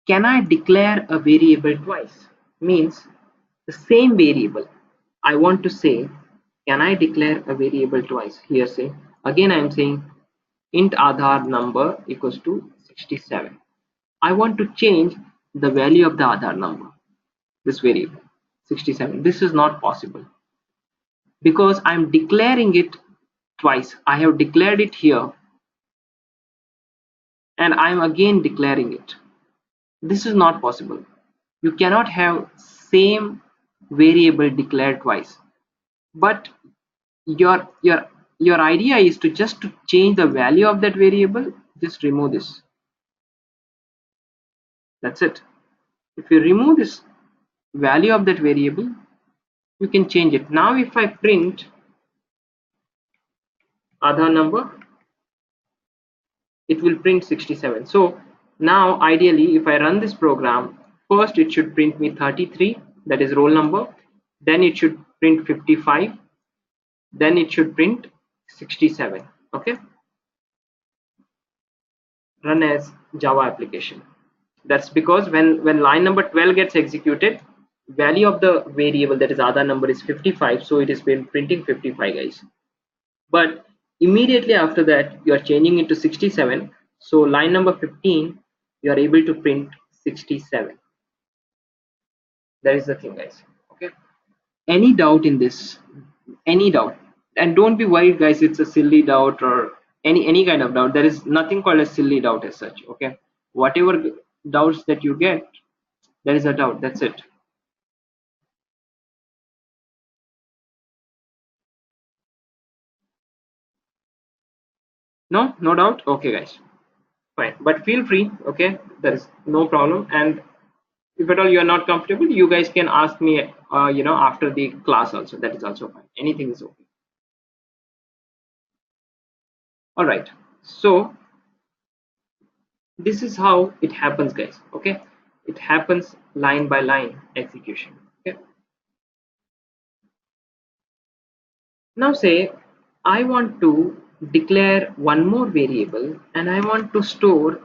can I declare a variable twice? Means the same variable I want to say, can I declare a variable twice? Here say, again I am saying int Aadhaar number equals to 67. I want to change the value of the Aadhaar number, this variable 67. This is not possible because I'm declaring it twice. I have declared it here and I'm again declaring it. This is not possible. You cannot have same variable declared twice. But your idea is to just to change the value of that variable. Just remove this. That's it. If you remove this value of that variable, you can change it. Now if I print Aadhaar number, it will print 67. So now ideally if I run this program, first it should print me 33, that is roll number, then it should print 55, then it should print 67. Okay, run as Java application. That's because when line number 12 gets executed, value of the variable, that is Aadhaar number, is 55, so it is been printing 55, guys. But immediately after that you are changing it to 67, so line number 15 you are able to print 67. That is the thing, guys. Okay, any doubt in this? Any doubt? And don't be worried, guys, it's a silly doubt or any kind of doubt. There is nothing called a silly doubt as such. Okay, whatever doubts that you get, there is a doubt, that's it. No doubt. Okay, guys, fine, but feel free. Okay, there is no problem. And if at all you are not comfortable, you guys can ask me after the class also. That is also fine, anything is okay. All right, so this is how it happens, guys. Okay, it happens line by line execution. Okay, now say I want to declare one more variable and I want to store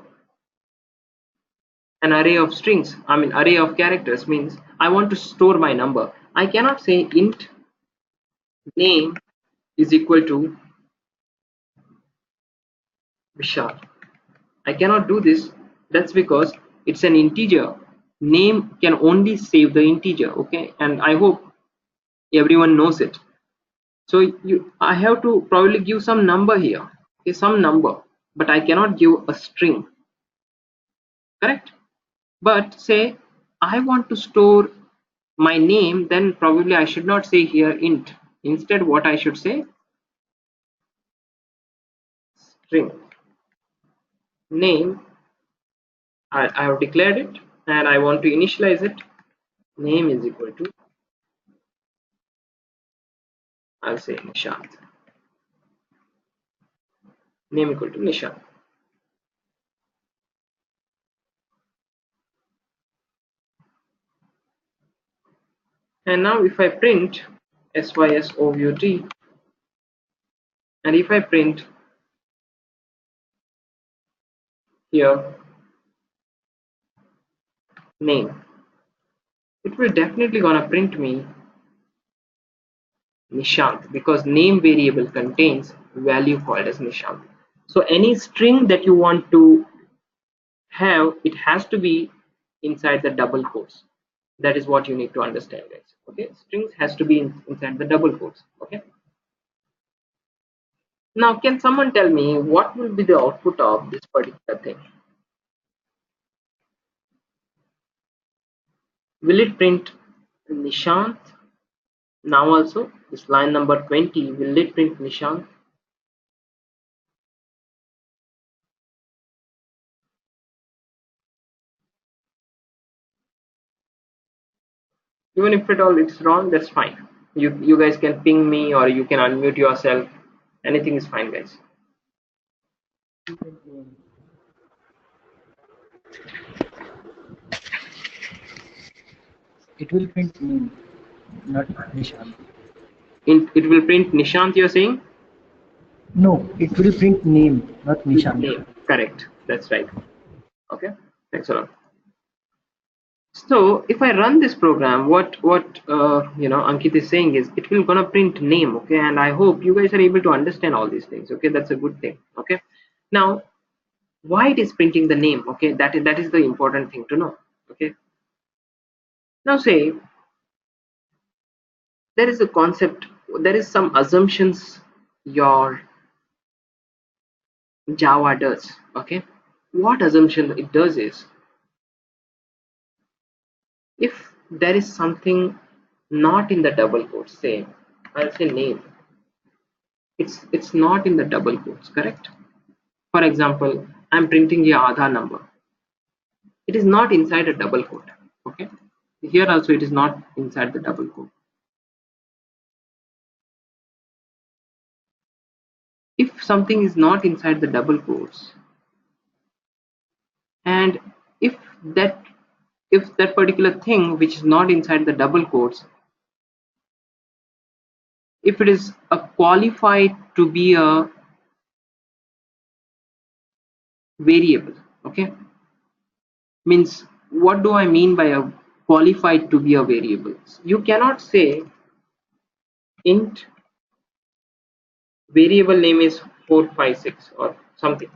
an array of strings, I mean array of characters, means I want to store my number. I cannot say int name is equal to Vishal. I cannot do this. That's because it's an integer. Name can only save the integer. Okay, and I hope everyone knows it. So I have to probably give some number here. Okay, some number, but I cannot give a string. Correct? But say I want to store my name, then probably I should not say here int. Instead, what I should say, string name. I have declared it and I want to initialize it. Name is equal to, I'll say Nishant. Name equal to Nishant. And now if I print SYSOVUT, and if I print here name, it will definitely gonna print me Nishant, because name variable contains value called as Nishant. So any string that you want to have, it has to be inside the double quotes. That is what you need to understand, guys. Okay, strings has to be inside the double quotes. Okay, now can someone tell me what will be the output of this particular thing? Will it print Nishant? Now also this line number 20, will it print Nishant? Even if at all it's wrong, that's fine. You guys can ping me or you can unmute yourself. Anything is fine, guys. It will print name, not Nishant. It will print Nishant, you're saying? No, it will print name, not Nishant. Name. Correct, that's right. Okay, thanks a lot. So if I run this program, what Ankit is saying is it will gonna print name. Okay, and I hope you guys are able to understand all these things. Okay, that's a good thing. Okay, now why it is printing the name? Okay, that is the important thing to know. Okay, now say there is a concept, there is some assumptions your Java does. Okay, what assumption it does is, if there is something not in the double quotes, say I'll say name, it's not in the double quotes, correct? For example, I'm printing the Aadhaar number. It is not inside a double quote. Okay, here also it is not inside the double quote. If something is not inside the double quotes, and if that if that particular thing which is not inside the double quotes, if it is a qualified to be a variable. Okay, means what do I mean by a qualified to be a variable? You cannot say int variable name is 456 or something.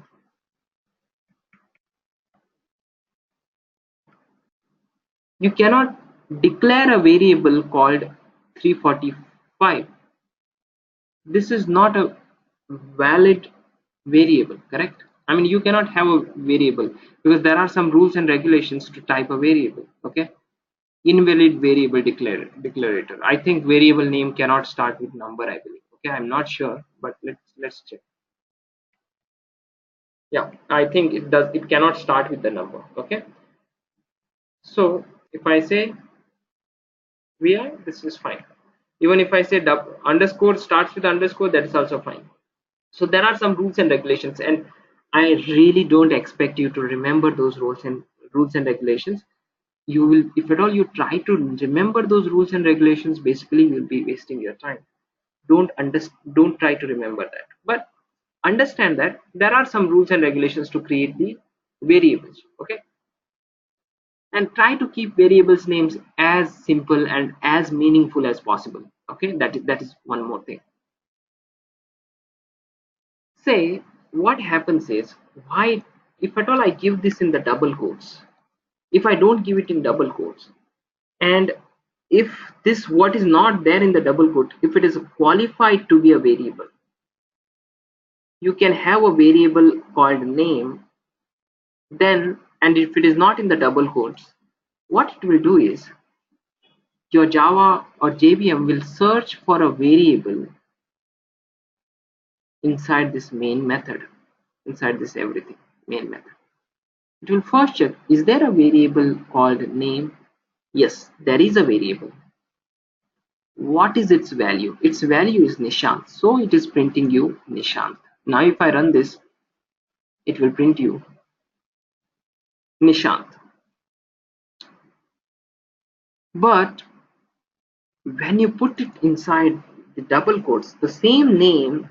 You cannot declare a variable called 345. This is not a valid variable, correct? I mean, you cannot have a variable because there are some rules and regulations to type a variable. Okay, invalid variable declarator. I think variable name cannot start with number, I believe. Okay, I'm not sure, but let's check. Yeah, I think it does. It cannot start with the number. Okay, so if I say vi, this is fine. Even if I say underscore starts with underscore, that is also fine. So there are some rules and regulations, and I really don't expect you to remember those rules and regulations. You will, if at all you try to remember those rules and regulations, basically you'll be wasting your time. Don't try to remember that, but understand that there are some rules and regulations to create the variables. Okay, and try to keep variables names as simple and as meaningful as possible. Okay, that is one more thing. Say what happens is, why, if at all I give this in the double quotes, if I don't give it in double quotes, and if this what is not there in the double quote, if it is qualified to be a variable, you can have a variable called name, then, and if it is not in the double quotes, what it will do is your Java or JVM will search for a variable inside this main method, inside this everything main method. It will first check, is there a variable called name? Yes, there is a variable. What is its value? Its value is Nishant, so it is printing you Nishant. Now if I run this, it will print you Nishant. But when you put it inside the double quotes, the same name,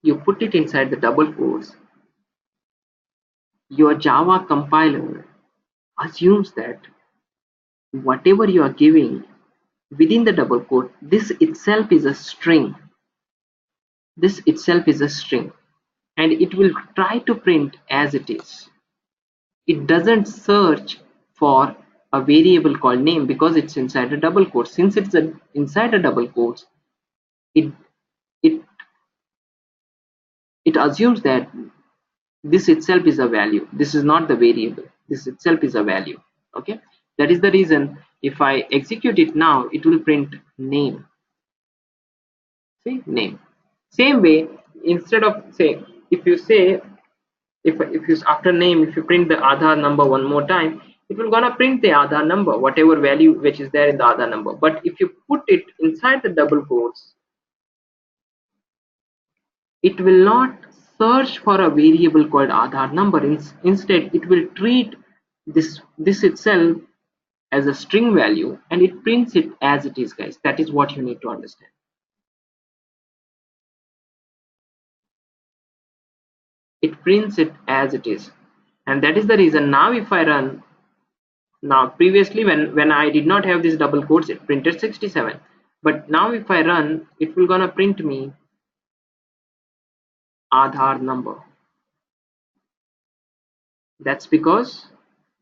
you put it inside the double quotes, your Java compiler assumes that whatever you are giving within the double quote, this itself is a string. This itself is a string, and it will try to print as it is. It doesn't search for a variable called name because it's inside a double quote. Since it's inside a double quotes, it it it assumes that this itself is a value. This is not the variable. This itself is a value. Okay, that is the reason if I execute it now, it will print name. See, name. Same way, instead of say, if you say, if you after name, if you print the Aadhaar number one more time, it will gonna print the Aadhaar number, whatever value which is there in the Aadhaar number. But if you put it inside the double quotes, it will not search for a variable called Aadhaar number. Instead, it will treat this itself as a string value, and it prints it as it is, guys. That is what you need to understand. It prints it as it is, and that is the reason. Now if I run, now previously when I did not have these double quotes, it printed 67, but now if I run, it will gonna print me Aadhaar number. That's because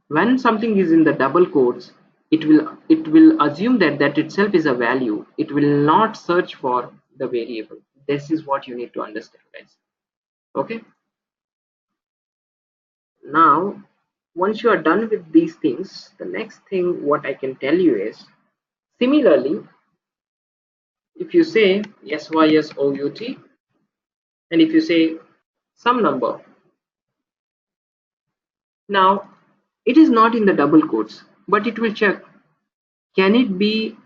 when something is in the double quotes, it will assume that that itself is a value. It will not search for the variable. This is what you need to understand, guys. Okay, now once you are done with these things, the next thing what I can tell you is, similarly, if you say SYSOUT, and if you say some number, now it is not in the double quotes, but it will check, can it be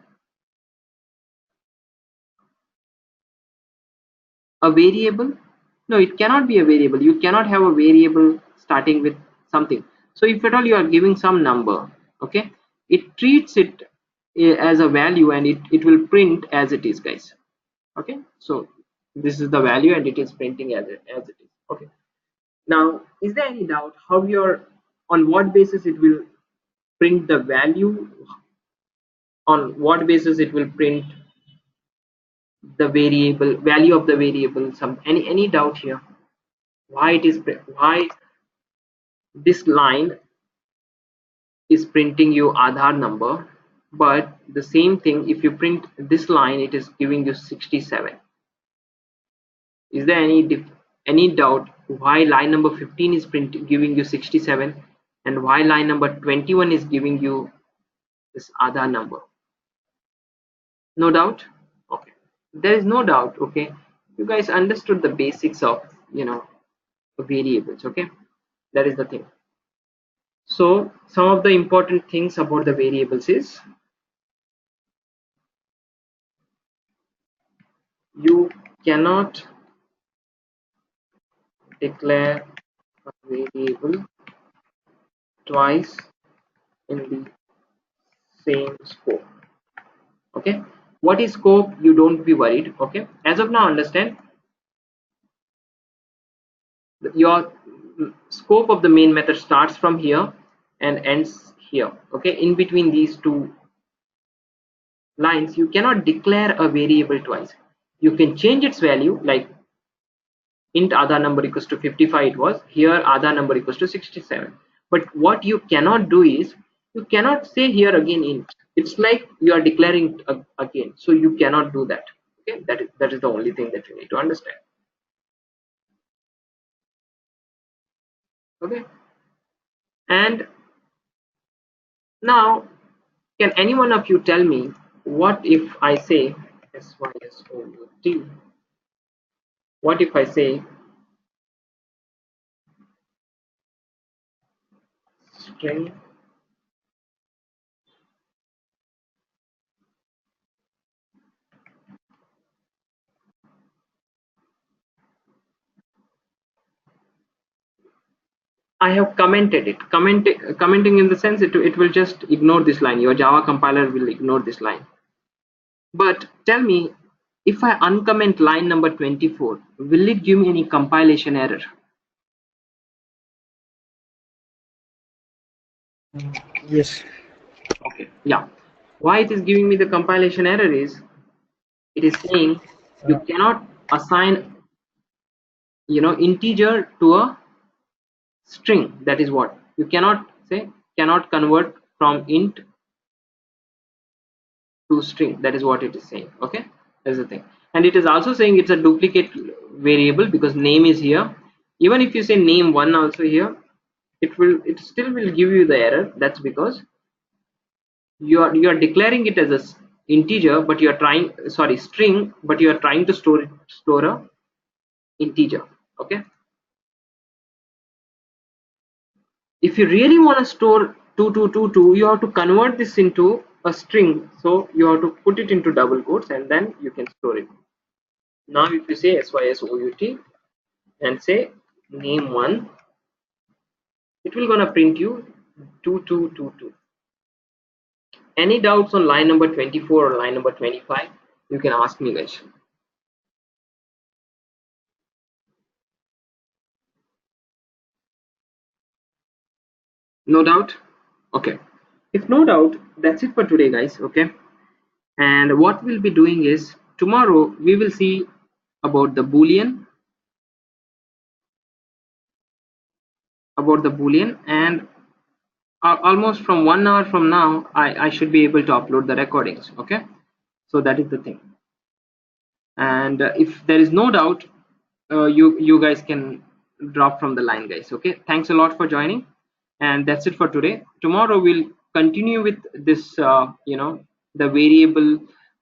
a variable? No, it cannot be a variable. You cannot have a variable starting with something. So if at all you are giving some number, okay, it treats it as a value, and it will print as it is, guys. Okay, so this is the value and it is printing as it is. Okay, Now, is there any doubt how you're, on what basis it will print the value, on what basis it will print the variable value of the variable? Some any doubt here? Why it is why this line is printing you Aadhaar number, but the same thing if you print this line, it is giving you 67. Is there any doubt why line number 15 is giving you 67 and why line number 21 is giving you this Aadhaar number? No doubt? Okay. There is no doubt, okay? You guys understood the basics of, variables, okay? That is the thing. So some of the important things about the variables is you cannot declare a variable twice in the same scope. Okay, what is scope? You don't be worried. Okay, as of now, understand your scope of the main method starts from here and ends here. Okay, in between these two lines, you cannot declare a variable twice. You can change its value, like int Aadhaar number equals to 55. It was here Aadhaar number equals to 67. But what you cannot do is you cannot say here again int. It's like you are declaring again, so you cannot do that. Okay, that is the only thing that you need to understand. Okay, and now can any one of you tell me what if I say SYSOUT? What if I say string I have commented it. Commenting in the sense it will just ignore this line. Your Java compiler will ignore this line. But tell me, if I uncomment line number 24, will it give me any compilation error? Yes. Okay, yeah. Why it is giving me the compilation error is, it is saying you cannot assign, integer to a string. That is what you cannot say, cannot convert from int to string. That is what it is saying. Okay, that's the thing. And it is also saying it's a duplicate variable because name is here. Even if you say name1 also here, it still will give you the error. That's because you are declaring it as a integer, but you are trying, sorry, string, but you are trying to store a integer. Okay, if you really want to store 2222, you have to convert this into a string, so you have to put it into double quotes and then you can store it. Now if you say SYSOUT and say name1, it will gonna print you 2222. Any doubts on line number 24 or line number 25? You can ask me, guys. No doubt? Okay. If no doubt, that's it for today, guys. Okay. And what we'll be doing is tomorrow we will see about the Boolean, and almost from 1 hour from now, I should be able to upload the recordings. Okay. So that is the thing. And if there is no doubt, you guys can drop from the line, guys. Okay, thanks a lot for joining, and that's it for today. Tomorrow we'll continue with this the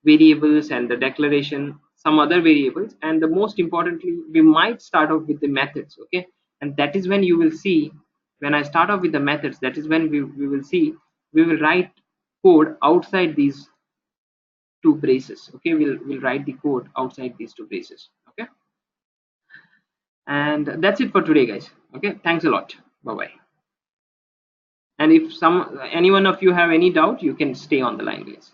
variables and the declaration, some other variables, and the most importantly, we might start off with the methods. Okay, and that is when you will see, when I start off with the methods, that is when we will see, we will write code outside these two braces. Okay, we'll write the code outside these two braces. Okay, and that's it for today, guys. Okay, thanks a lot. Bye bye. And if any one of you have any doubt, you can stay on the line, guys.